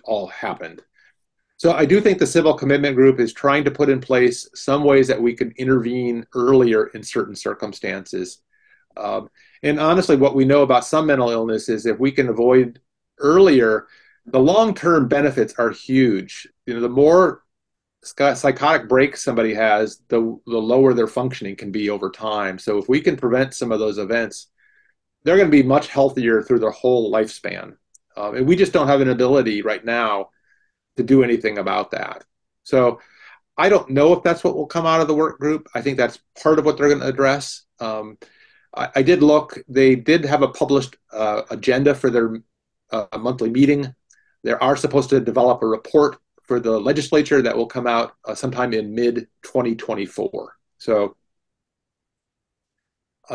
all happened. So I do think the civil commitment group is trying to put in place some ways that we can intervene earlier in certain circumstances. And honestly, what we know about some mental illness is if we can avoid earlier, the long-term benefits are huge. The more psychotic breaks somebody has, the lower their functioning can be over time. So if we can prevent some of those events, they're going to be much healthier through their whole lifespan. And we just don't have an ability right now to do anything about that. So I don't know if that's what will come out of the work group. I think that's part of what they're going to address. I did look. They did have a published agenda for their monthly meeting. They are supposed to develop a report for the legislature that will come out sometime in mid-2024. So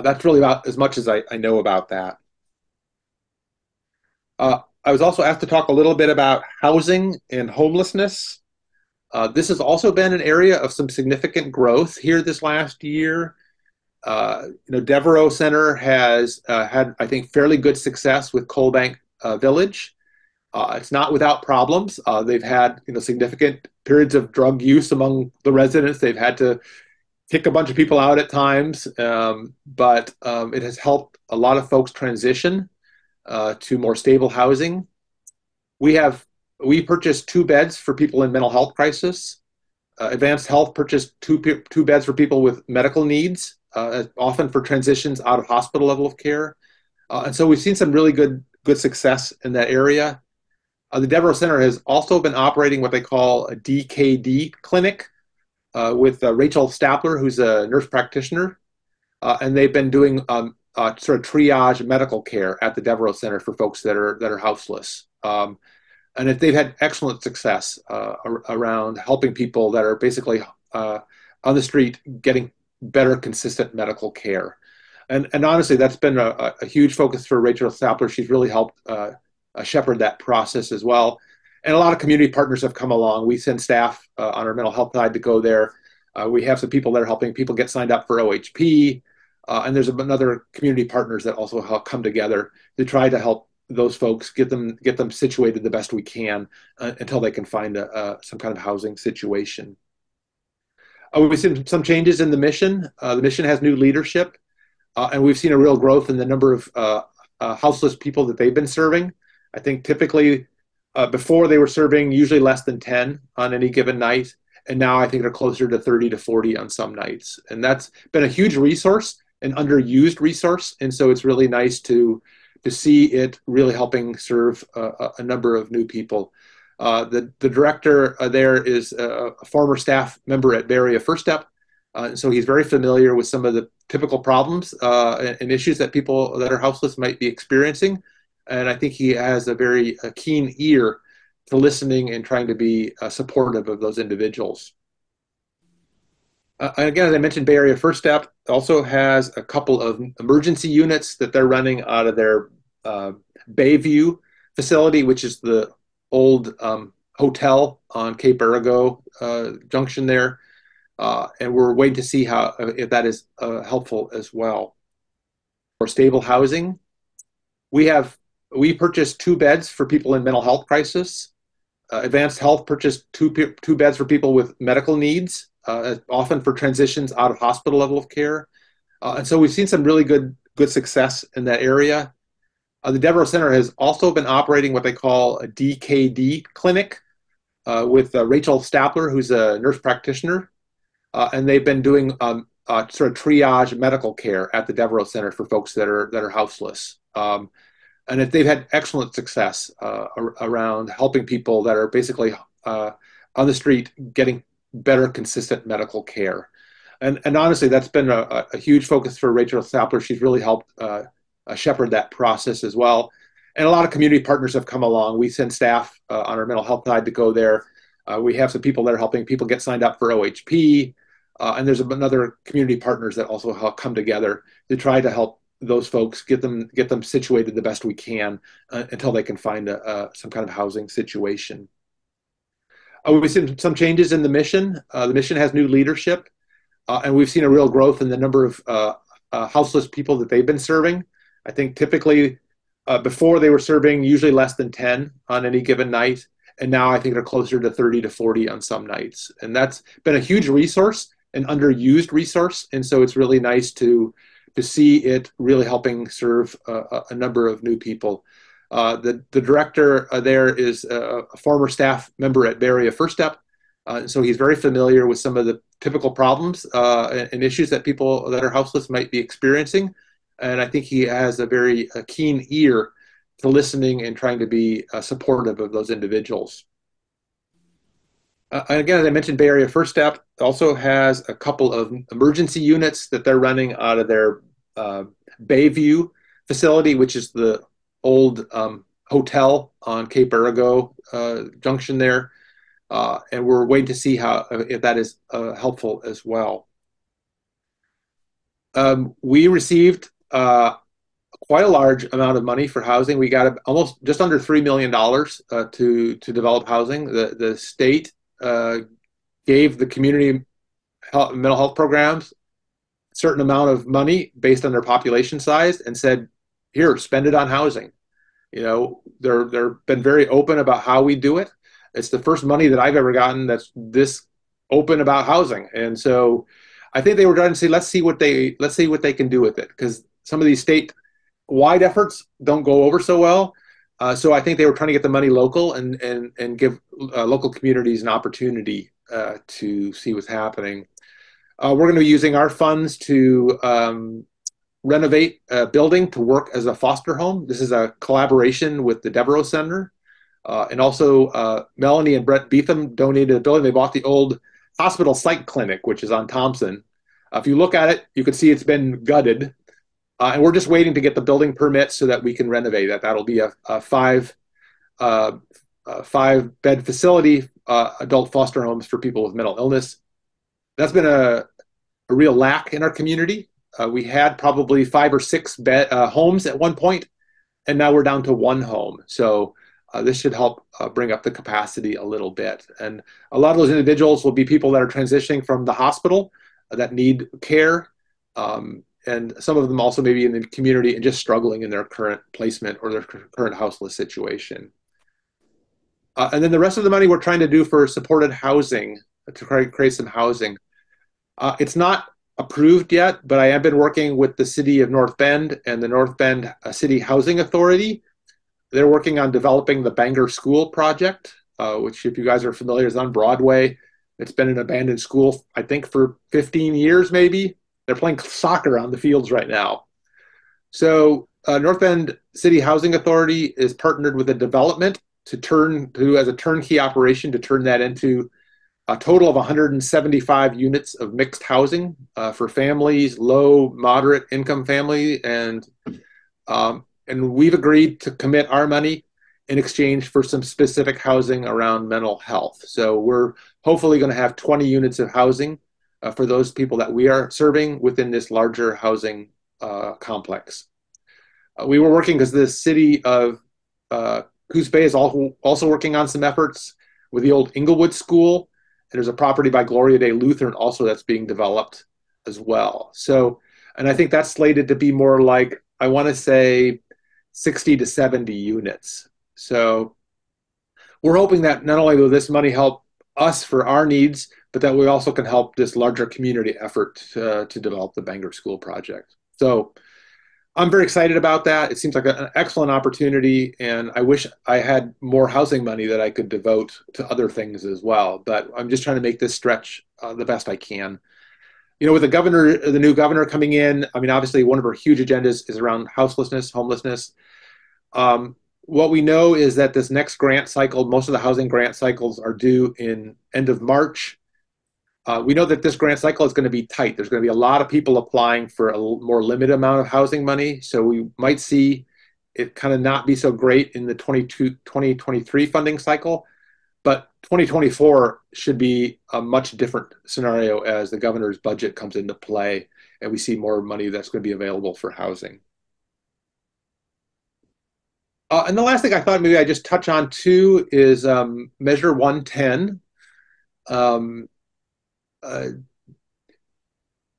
that's really about as much as I know about that. I was also asked to talk a little bit about housing and homelessness. This has also been an area of some significant growth here this last year. Devereaux Center has had, I think, fairly good success with Coal Bank Village. It's not without problems. They've had significant periods of drug use among the residents. They've had to kick a bunch of people out at times, but it has helped a lot of folks transition to more stable housing. We purchased 2 beds for people in mental health crisis. Advanced Health purchased two beds for people with medical needs, often for transitions out of hospital level of care. And so we've seen some really good success in that area. The Devereaux Center has also been operating what they call a DKD clinic with Rachel Stapler, who's a nurse practitioner. And they've been doing sort of triage medical care at the Devereaux Center for folks that are houseless. And they've had excellent success around helping people that are basically on the street getting better, consistent medical care. And honestly, that's been a huge focus for Rachel Stapler. She's really helped shepherd that process as well. And a lot of community partners have come along. We send staff on our mental health side to go there. We have some people that are helping people get signed up for OHP. And there's another community partners that also help come together to try to help those folks get them situated the best we can until they can find some kind of housing situation. We've seen some changes in the mission. The mission has new leadership, and we've seen a real growth in the number of houseless people that they've been serving. I think typically before they were serving usually less than 10 on any given night, and now I think they're closer to 30 to 40 on some nights. And that's been a huge resource, an underused resource, and so it's really nice to see it really helping serve a number of new people. The director there is a former staff member at Bay Area First Step, so he's very familiar with some of the typical problems and issues that people that are houseless might be experiencing. And I think he has a very keen ear to listening and trying to be supportive of those individuals. Again, as I mentioned, Bay Area First Step also has a couple of emergency units that they're running out of their Bayview facility, which is the old hotel on Cape Arago Junction there. And we're waiting to see if that is helpful as well. For stable housing, we purchased 2 beds for people in mental health crisis. Advanced Health purchased two beds for people with medical needs, often for transitions out of hospital level of care. And so we've seen some really good success in that area. The Devereaux Center has also been operating what they call a DKD clinic with Rachel Stapler, who's a nurse practitioner. And they've been doing sort of triage medical care at the Devereaux Center for folks that are houseless. And they've had excellent success around helping people that are basically on the street getting better, consistent medical care. And honestly, that's been a huge focus for Rachel Stapler. She's really helped shepherd that process as well. And a lot of community partners have come along. We send staff on our mental health side to go there. We have some people that are helping people get signed up for OHP. And there's another community partners that also help come together to try to help those folks get them situated the best we can until they can find some kind of housing situation. We've seen some changes in the mission. The mission has new leadership, and we've seen a real growth in the number of houseless people that they've been serving. I think typically before they were serving usually less than 10 on any given night, and now I think they're closer to 30 to 40 on some nights. And that's been a huge resource, an underused resource, and so it's really nice to see it really helping serve a number of new people. The director there is a former staff member at Bay Area First Step, so he's very familiar with some of the typical problems and issues that people that are houseless might be experiencing. And I think he has a very keen ear to listening and trying to be supportive of those individuals. Again, as I mentioned, Bay Area First Step also has a couple of emergency units that they're running out of their Bayview facility, which is the old hotel on Cape Arago Junction there. And we're waiting to see if that is helpful as well. We received quite a large amount of money for housing. We got almost just under $3 million to develop housing. The state gave the community mental health programs a certain amount of money based on their population size and said, here, spend it on housing. You know, they've been very open about how we do it. It's the first money that I've ever gotten that's this open about housing. And so I think they were trying to say, let's see what they can do with it, because some of these state-wide efforts don't go over so well. So I think they were trying to get the money local and give local communities an opportunity to see what's happening. We're going to be using our funds to renovate a building to work as a foster home. This is a collaboration with the Devereaux Center. And also Melanie and Brett Beetham donated a building. They bought the old hospital psych clinic, which is on Thompson. If you look at it, you can see it's been gutted. And we're just waiting to get the building permit so that we can renovate it. That'll be a five-bed facility, adult foster homes for people with mental illness. That's been a real lack in our community. We had probably 5 or 6 homes at one point, and now we're down to 1 home. So this should help bring up the capacity a little bit. And a lot of those individuals will be people that are transitioning from the hospital that need care. And some of them also maybe in the community and just struggling in their current placement or their current houseless situation. And then the rest of the money we're trying to do for supported housing, to create some housing. It's not approved yet, but I have been working with the city of North Bend and the North Bend City Housing Authority. They're working on developing the Bangor School project, which, if you guys are familiar, is on Broadway. It's been an abandoned school, I think, for 15 years, maybe. They're playing soccer on the fields right now. So North Bend City Housing Authority is partnered with a development as a turnkey operation to turn that into a total of 175 units of mixed housing for families, low, moderate income family, and we've agreed to commit our money in exchange for some specific housing around mental health. So we're hopefully going to have 20 units of housing for those people that we are serving within this larger housing complex. We were working because the city of Coos Bay is also working on some efforts with the old Inglewood School. And there's a property by Gloria Day Lutheran also that's being developed as well. So, and I think that's slated to be more like, I want to say 60 to 70 units. So we're hoping that not only will this money help us for our needs, but that we also can help this larger community effort to develop the Bangor School project. So I'm very excited about that. It seems like an excellent opportunity, and I wish I had more housing money that I could devote to other things as well. But I'm just trying to make this stretch the best I can. You know, with the new governor coming in, I mean, obviously one of her huge agendas is around houselessness, homelessness. What we know is that this next grant cycle, most of the housing grant cycles are due in end of March. We know that this grant cycle is going to be tight. There's going to be a lot of people applying for a more limited amount of housing money. So we might see it kind of not be so great in the 2023 funding cycle. But 2024 should be a much different scenario as the governor's budget comes into play and we see more money that's going to be available for housing. And the last thing I thought maybe I just touch on too is Measure 110.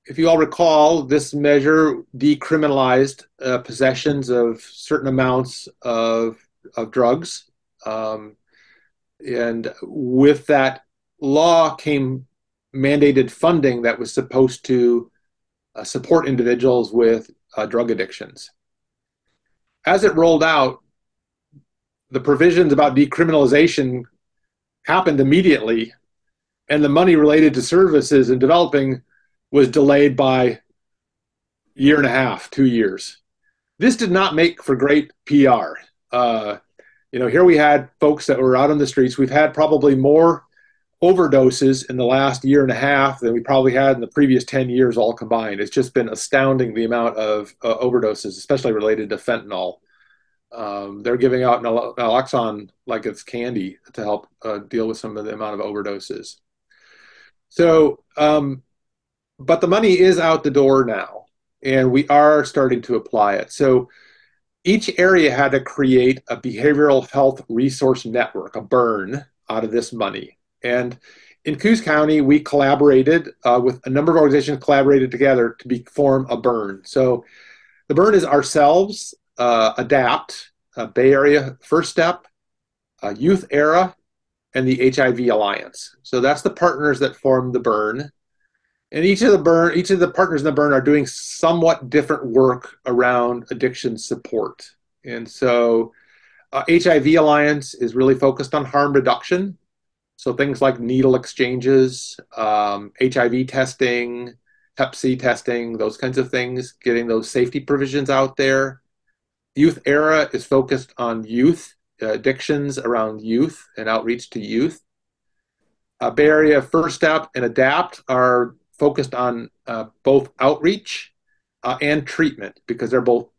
If you all recall, this measure decriminalized possessions of certain amounts of drugs. And with that law came mandated funding that was supposed to support individuals with drug addictions. As it rolled out, the provisions about decriminalization happened immediately, and the money related to services and developing was delayed by a year and a half, 2 years. This did not make for great PR. You know, here we had folks that were out on the streets. We've had probably more overdoses in the last year and a half than we probably had in the previous 10 years all combined. It's just been astounding the amount of overdoses, especially related to fentanyl. They're giving out naloxone like it's candy to help deal with some of the amount of overdoses. So, but the money is out the door now, and we are starting to apply it. So each area had to create a behavioral health resource network, a BERN, out of this money. And in Coos County, we collaborated with a number of organizations collaborated together to form a BERN. So the BERN is ourselves, ADAPT, Bay Area First Step, Youth Era, and the HIV Alliance. So that's the partners that form the BERN. And each of the partners in the BERN are doing somewhat different work around addiction support. And so HIV Alliance is really focused on harm reduction. So things like needle exchanges, HIV testing, Hep C testing, those kinds of things, getting those safety provisions out there. Youth Era is focused on youth, addictions around youth and outreach to youth. Bay Area First Step and ADAPT are focused on both outreach and treatment, because they're both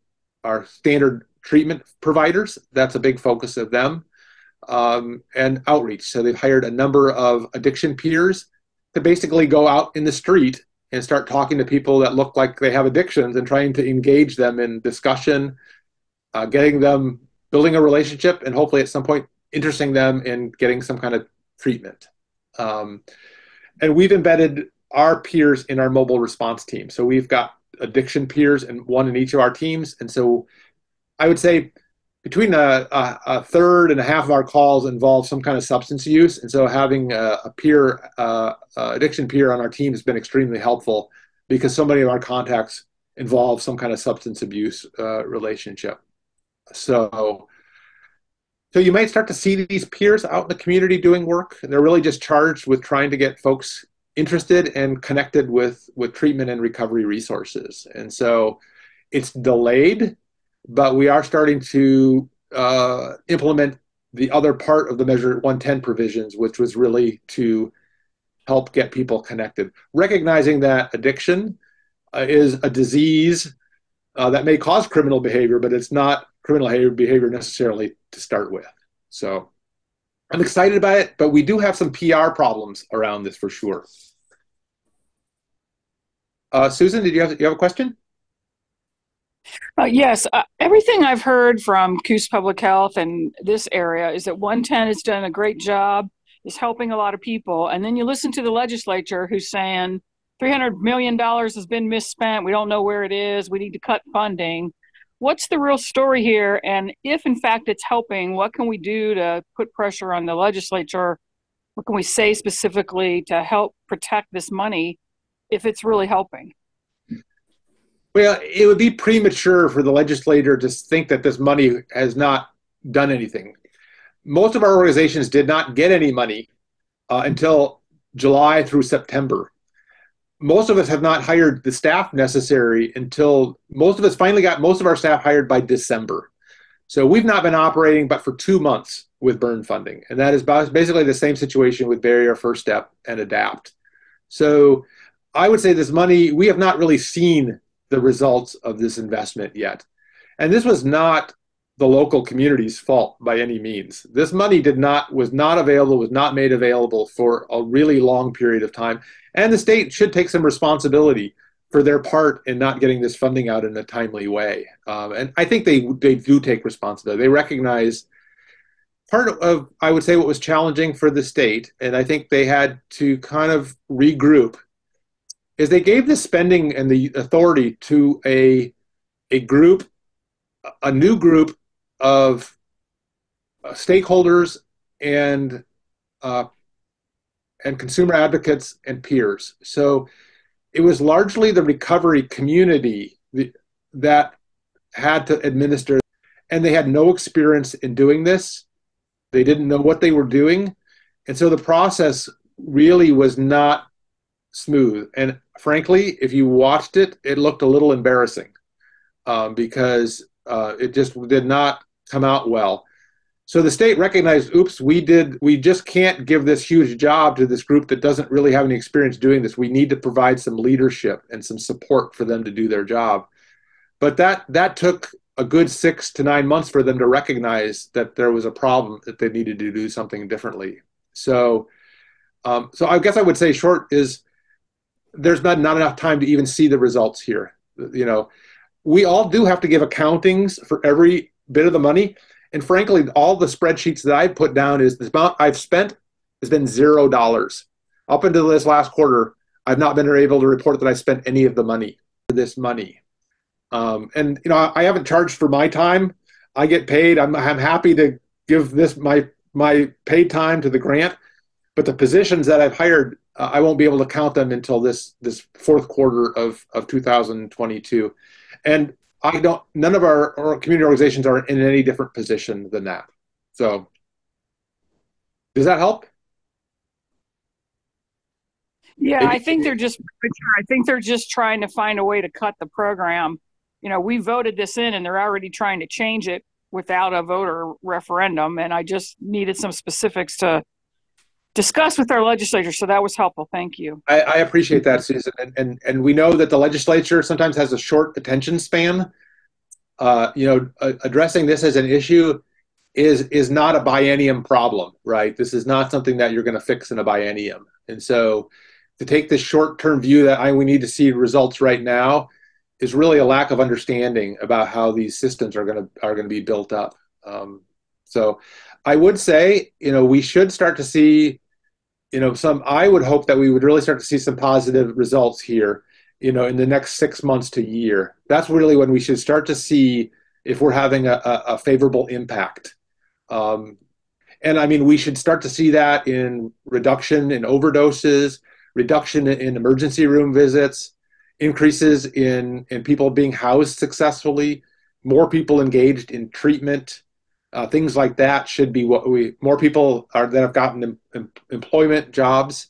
our standard treatment providers. That's a big focus of them. And outreach. So they've hired a number of addiction peers to basically go out in the street and start talking to people that look like they have addictions and trying to engage them in discussion, getting them building a relationship and hopefully at some point interesting them in getting some kind of treatment. And we've embedded our peers in our mobile response team. So we've got addiction peers and one in each of our teams. And so I would say between a third and a half of our calls involve some kind of substance use. And so having a peer, addiction peer on our team has been extremely helpful because so many of our contacts involve some kind of substance abuse relationship. So you might start to see these peers out in the community doing work, and they're really just charged with trying to get folks interested and connected with treatment and recovery resources. And so it's delayed, but we are starting to implement the other part of the Measure 110 provisions, which was really to help get people connected. Recognizing that addiction is a disease that may cause criminal behavior, but it's not criminal behavior necessarily to start with. So I'm excited about it, but we do have some PR problems around this for sure. Susan, you have a question? Yes, everything I've heard from Coos Public Health and this area is that 110 has done a great job, is helping a lot of people. And then you listen to the legislature who's saying $300 million has been misspent. We don't know where it is. We need to cut funding. What's the real story here? And if in fact it's helping, what can we do to put pressure on the legislature? What can we say specifically to help protect this money if it's really helping? Well, it would be premature for the legislator to think that this money has not done anything. Most of our organizations did not get any money until July through September. Most of us have not hired the staff necessary until most of us finally got most of our staff hired by December. So we've not been operating but for 2 months with burn funding. And that is basically the same situation with Barrier, First Step, and Adapt. So I would say this money, we have not really seen the results of this investment yet. And this was not the local community's fault by any means. This money was not made available for a really long period of time. And the state should take some responsibility for their part in not getting this funding out in a timely way. And I think they do take responsibility. They recognize part of, I would say, what was challenging for the state, and I think they had to kind of regroup, is they gave the spending and the authority to a new group of stakeholders and consumer advocates and peers. So it was largely the recovery community that had to administer, and they had no experience in doing this. They didn't know what they were doing. And so the process really was not smooth. And frankly, if you watched it, it looked a little embarrassing because it just did not come out well. So the state recognized, oops, we just can't give this huge job to this group that doesn't really have any experience doing this. We need to provide some leadership and some support for them to do their job. But that took a good 6 to 9 months for them to recognize that there was a problem, that they needed to do something differently. So I guess I would say short is there's not enough time to even see the results here. You know, we all do have to give accountings for every bit of the money. And frankly, all the spreadsheets that I've put down is the amount I've spent has been $0. Up until this last quarter, I've not been able to report that I spent any of the money for this money. And you know, I haven't charged for my time. I get paid. I'm happy to give this my paid time to the grant, but the positions that I've hired, I won't be able to count them until this fourth quarter of 2022. And none of our community organizations are in any different position than that. So does that help? Yeah, I think they're just trying to find a way to cut the program. You know, we voted this in and they're already trying to change it without a voter referendum. And I just needed some specifics to discuss with our legislature. So that was helpful. Thank you. I appreciate that, Susan. And we know that the legislature sometimes has a short attention span. Addressing this as an issue is not a biennium problem, right? This is not something that you're going to fix in a biennium. And so to take this short-term view that we need to see results right now is really a lack of understanding about how these systems are going to be built up. So I would say, we should start to see, I would hope that we would really start to see some positive results here, in the next 6 months to year. That's really when we should start to see if we're having a favorable impact. And I mean, we should start to see that in reduction in overdoses, reduction in emergency room visits, increases in people being housed successfully, more people engaged in treatment. Things like that should be more people that have gotten employment jobs.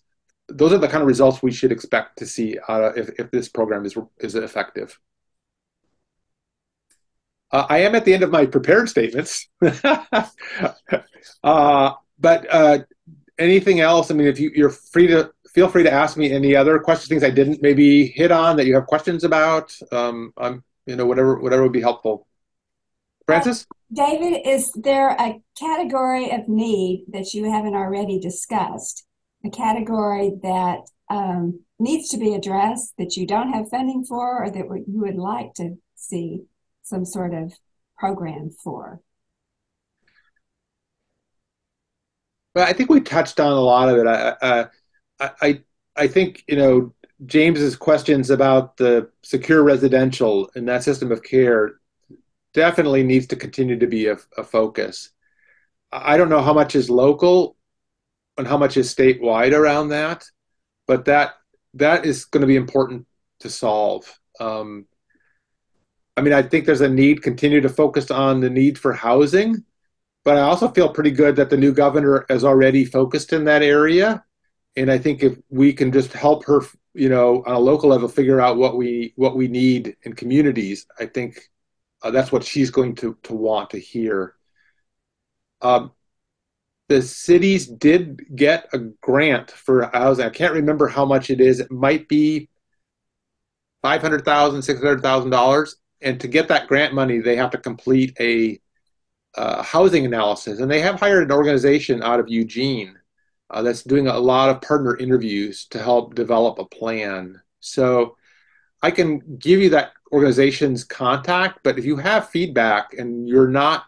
Those are the kind of results we should expect to see if this program is effective. I am at the end of my prepared statements. But anything else? I mean, if you're feel free to ask me any other questions, things I didn't maybe hit on that you have questions about. Whatever would be helpful. Francis? David, is there a category of need that you haven't already discussed? A category that needs to be addressed that you don't have funding for, or that you would like to see some sort of program for? Well, I think we touched on a lot of it. I think James's questions about the secure residential and that system of care definitely needs to continue to be a focus. I don't know how much is local and how much is statewide around that, but that is going to be important to solve. I mean, I think there's a need continue to focus on the need for housing, but I also feel pretty good that the new governor is already focused in that area. And I think if we can just help her, on a local level, figure out what we need in communities, I think that's what she's going to want to hear. The cities did get a grant for housing. I can't remember how much it is. It might be $500,000, $600,000. And to get that grant money, they have to complete a housing analysis. And they have hired an organization out of Eugene that's doing a lot of partner interviews to help develop a plan. So I can give you that organization's contact, but if you have feedback and you're not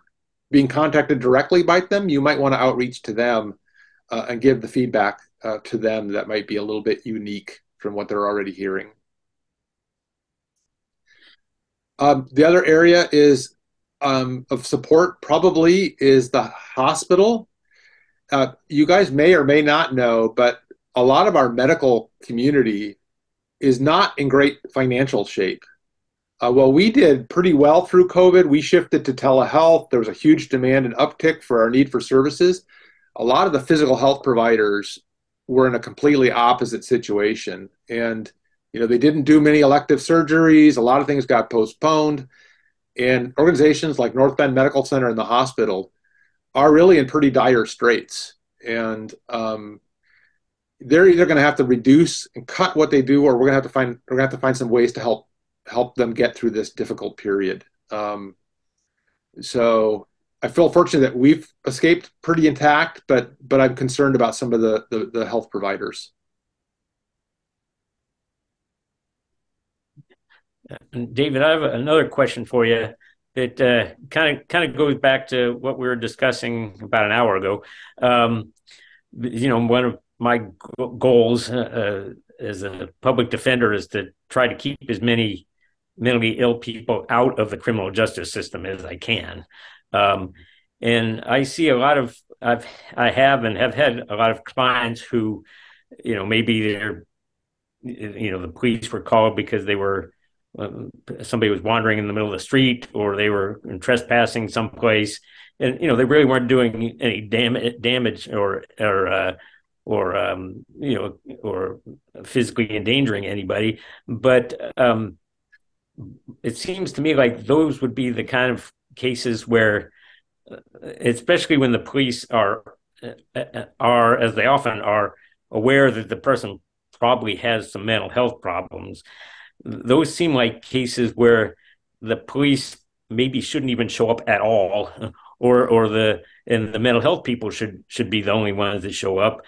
being contacted directly by them, you might want to outreach to them and give the feedback to them that might be a little bit unique from what they're already hearing. The other area is of support probably is the hospital. You guys may or may not know, but a lot of our medical community is not in great financial shape. Well, we did pretty well through COVID. We shifted to telehealth. There was a huge demand and uptick for our need for services. A lot of the physical health providers were in a completely opposite situation. And, they didn't do many elective surgeries. A lot of things got postponed. And organizations like North Bend Medical Center and the hospital are really in pretty dire straits. And they're either going to have to reduce and cut what they do, or we're going to have to find some ways to help them get through this difficult period. So I feel fortunate that we've escaped pretty intact, but I'm concerned about some of the health providers. David, I have another question for you that kind of goes back to what we were discussing about an hour ago. One of my goals as a public defender is to try to keep as many mentally ill people out of the criminal justice system as I can. And I see I have had a lot of clients who, maybe the police were called because they were, somebody was wandering in the middle of the street, or they were trespassing someplace, and they really weren't doing any damage or physically endangering anybody. But it seems to me like those would be the kind of cases where, especially when the police are, as they often are, aware that the person probably has some mental health problems, those seem like cases where the police maybe shouldn't even show up at all, or the mental health people should be the only ones that show up,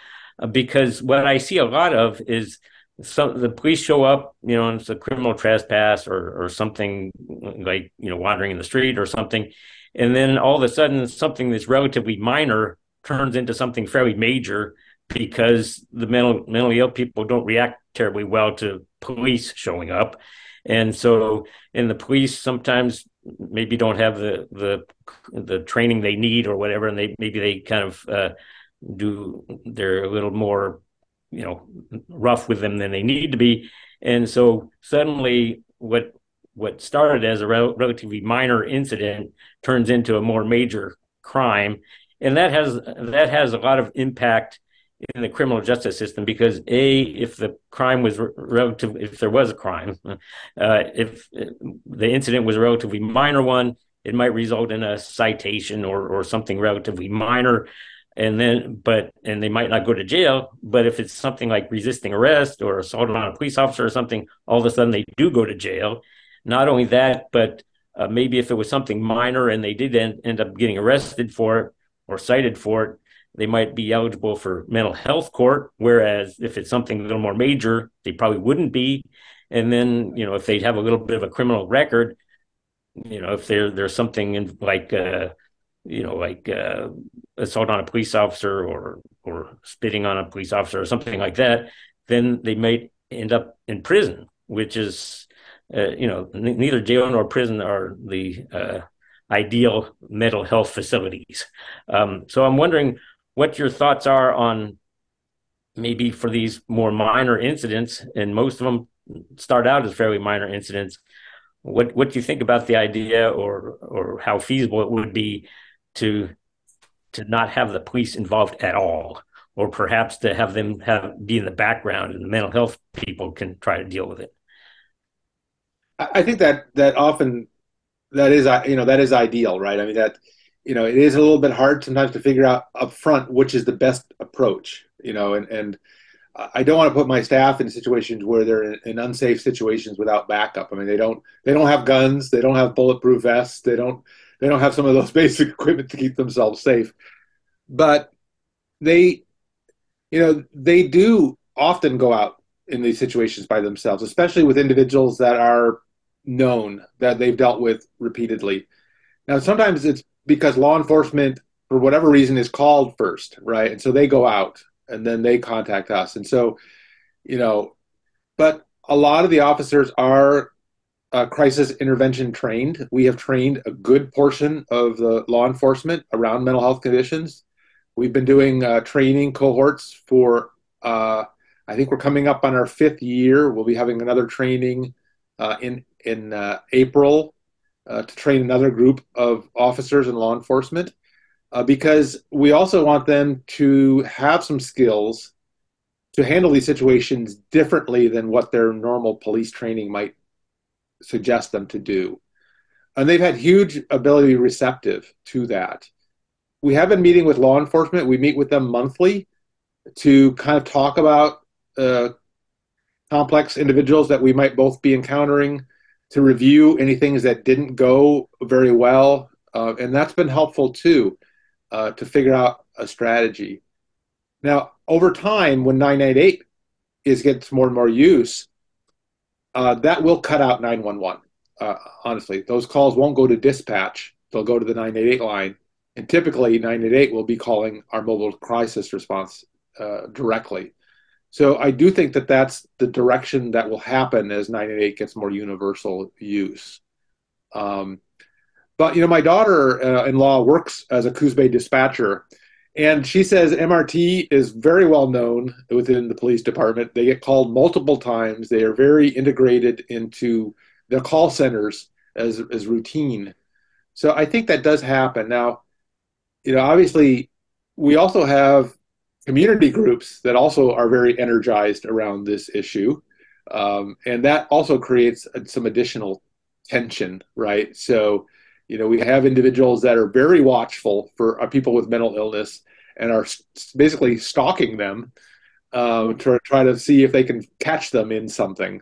because what I see a lot of is the police show up, and it's a criminal trespass or something like wandering in the street or something, and then all of a sudden something that's relatively minor turns into something fairly major because the mentally ill people don't react terribly well to police showing up. And so, and the police sometimes maybe don't have the training they need or whatever, and they kind of they're a little more, rough with them than they need to be. And so suddenly what started as a relatively minor incident turns into a more major crime, and that has a lot of impact in the criminal justice system because if the crime was relative, if there was a crime, if the incident was a relatively minor one, it might result in a citation or something relatively minor, and they might not go to jail. But if it's something like resisting arrest or assault on a police officer or something, all of a sudden they do go to jail. Not only that, but maybe if it was something minor and they did end up getting arrested for it or cited for it, they might be eligible for mental health court. Whereas if it's something a little more major, they probably wouldn't be. And then, if they have a little bit of a criminal record, if there's something in, like assault on a police officer or spitting on a police officer or something like that, then they might end up in prison, which is, neither jail nor prison are the ideal mental health facilities. So I'm wondering what your thoughts are on maybe for these more minor incidents, and most of them start out as fairly minor incidents. What do you think about the idea, or how feasible it would be to not have the police involved at all, or perhaps to have them be in the background and the mental health people can try to deal with it? I think that often that is ideal, right? I mean, that it is a little bit hard sometimes to figure out up front which is the best approach, and I don't want to put my staff in situations where they're in unsafe situations without backup. I mean, they don't have guns, they don't have bulletproof vests, they don't have some of those basic equipment to keep themselves safe. But they they do often go out in these situations by themselves, especially with individuals that are known, that they've dealt with repeatedly. Now, sometimes it's because law enforcement, for whatever reason, is called first, right? And so they go out and then they contact us. And so, but a lot of the officers are crisis intervention trained. We have trained a good portion of the law enforcement around mental health conditions. We've been doing training cohorts for, I think we're coming up on our 5th year. We'll be having another training in April to train another group of officers and law enforcement, because we also want them to have some skills to handle these situations differently than what their normal police training might suggest them to do. And they've had huge ability receptive to that. We have been meeting with law enforcement. We meet with them monthly to kind of talk about complex individuals that we might both be encountering, to review any things that didn't go very well. And that's been helpful too, to figure out a strategy. Now, over time, when 988 gets more and more use, that will cut out 911. Honestly, those calls won't go to dispatch. They'll go to the 988 line. And typically 988 will be calling our mobile crisis response directly. So I do think that that's the direction that will happen as 988 gets more universal use. But my daughter-in-law works as a Coos Bay dispatcher, and she says MRT is very well known within the police department. They get called multiple times. They are very integrated into the call centers as routine. So I think that does happen. Now, obviously, we also have community groups that also are very energized around this issue. And that also creates some additional tension, right? So, we have individuals that are very watchful for people with mental illness and are basically stalking them to try to see if they can catch them in something.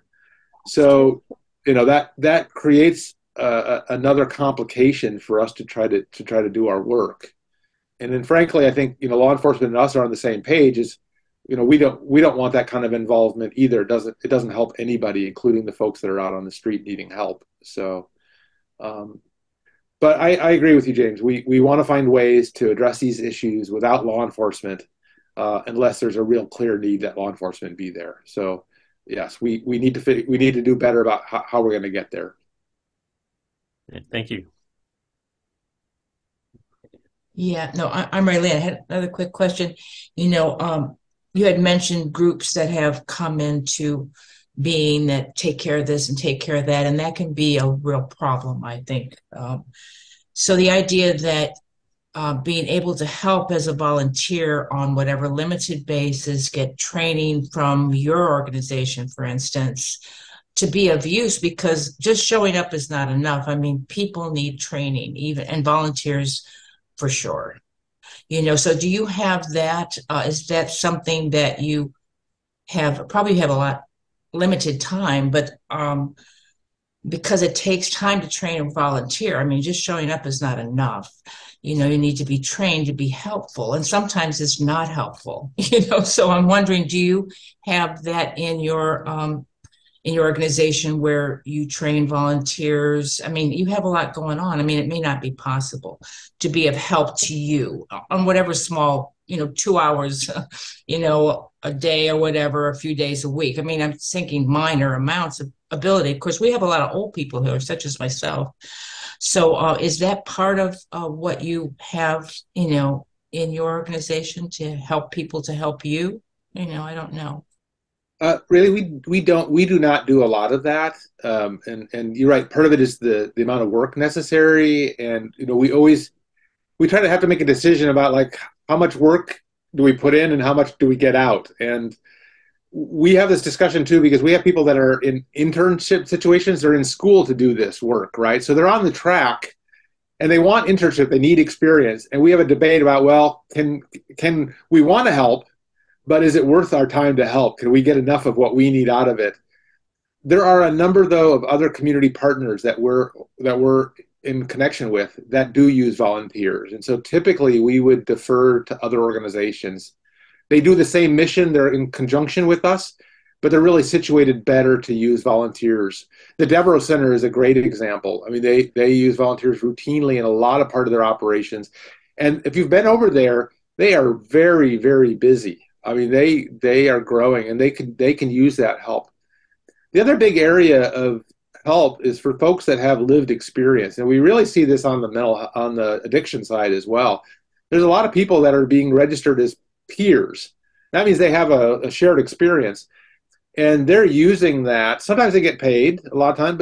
So, that creates another complication for us to try to do our work. And then, frankly, I think law enforcement and us are on the same page. Is we don't want that kind of involvement either. It doesn't help anybody, including the folks that are out on the street needing help. So, but But I agree with you, James. We want to find ways to address these issues without law enforcement, unless there's a real clear need that law enforcement be there. So yes, we need to do better about how we're going to get there. Thank you. Yeah, no, I'm Raylene. I had another quick question. You had mentioned groups that have come into being that take care of this and take care of that, and that can be a real problem, I think. So the idea that being able to help as a volunteer on whatever limited basis, get training from your organization, for instance, to be of use, because just showing up is not enough. I mean, people need training, even, and volunteers for sure. So do you have that? Is that something that you probably have a lot limited time, but because it takes time to train and volunteer. I mean, just showing up is not enough. You need to be trained to be helpful, and sometimes it's not helpful. So I'm wondering, do you have that in your organization where you train volunteers? I mean, you have a lot going on. I mean, it may not be possible to be of help to you on whatever small, 2 hours, a day or whatever, a few days a week. I mean, I'm thinking minor amounts of ability. Of course, we have a lot of old people here, such as myself. So is that part of what you have, in your organization to help people to help you? I don't know. Really, we do not do a lot of that, and you're right. Part of it is the amount of work necessary, and we try to have to make a decision about like how much work do we put in and how much do we get out, and we have this discussion too because we have people that are in internship situations. They're in school to do this work, right? So they're on the track, and they want internship. They need experience, and we have a debate about, well, can we want to help? But is it worth our time to help? Can we get enough of what we need out of it? There are a number, though, of other community partners that we're in connection with that do use volunteers. And so typically we would defer to other organizations. They do the same mission. They're in conjunction with us, but they're really situated better to use volunteers. The Devereaux Center is a great example. I mean, they use volunteers routinely in a lot of part of their operations. And if you've been over there, they are very, very busy. I mean, they are growing, and they can use that help. The other big area of help is for folks that have lived experience, and we really see this on the addiction side as well. There's a lot of people that are being registered as peers. That means they have a shared experience, and they're using that. Sometimes they get paid a lot of time,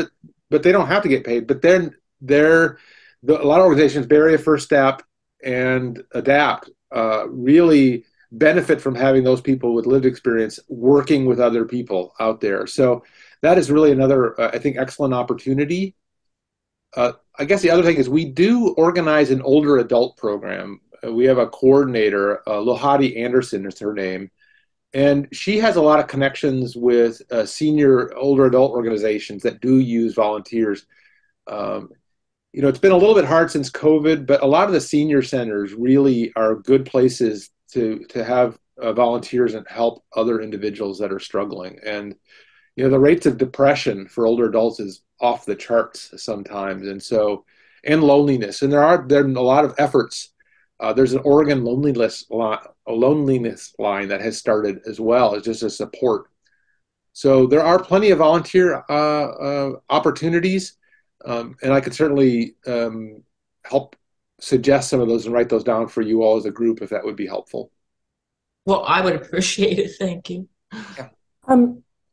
but they don't have to get paid. But then a lot of organizations, Barrier First Step and Adapt, really benefit from having those people with lived experience working with other people out there. So that is really another, I think, excellent opportunity. I guess the other thing is we do organize an older adult program. We have a coordinator, Lohadi Anderson is her name, and she has a lot of connections with senior older adult organizations that do use volunteers. It's been a little bit hard since COVID, but a lot of the senior centers really are good places to have volunteers and help other individuals that are struggling. And the rates of depression for older adults is off the charts sometimes, and loneliness. And there are a lot of efforts. There's an Oregon loneliness line that has started as well as just a support. So there are plenty of volunteer opportunities, and I could certainly help suggest some of those and write those down for you all as a group if that would be helpful. Well, I would appreciate it. Thank you. Yeah.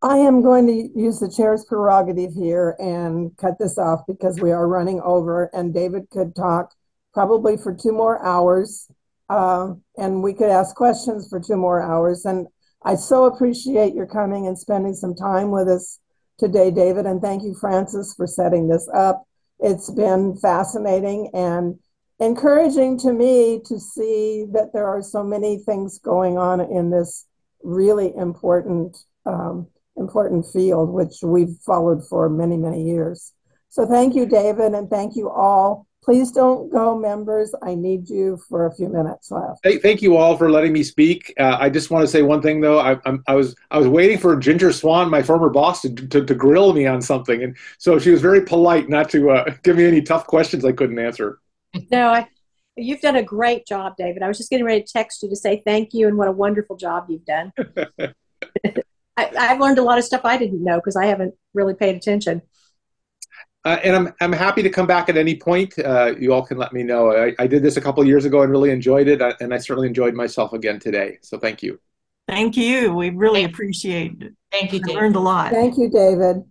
I am going to use the chair's prerogative here and cut this off because we are running over, and David could talk probably for 2 more hours, and we could ask questions for 2 more hours. And I so appreciate your coming and spending some time with us today, David, and thank you, Francis, for setting this up. It's been fascinating and encouraging to me to see that there are so many things going on in this really important field, which we've followed for many, many years. So thank you, David, and thank you all. Please don't go, members. I need you for a few minutes left. Thank you all for letting me speak. I just want to say one thing, though. I was waiting for Ginger Swan, my former boss, to grill me on something, and so she was very polite not to give me any tough questions I couldn't answer. No, you've done a great job, David. I was just getting ready to text you to say thank you and what a wonderful job you've done. I've learned a lot of stuff I didn't know because I haven't really paid attention. And I'm happy to come back at any point. You all can let me know. I did this a couple of years ago and really enjoyed it, and I certainly enjoyed myself again today. So thank you. Thank you. We really appreciate it. Thank you, I David. learned a lot. Thank you, David.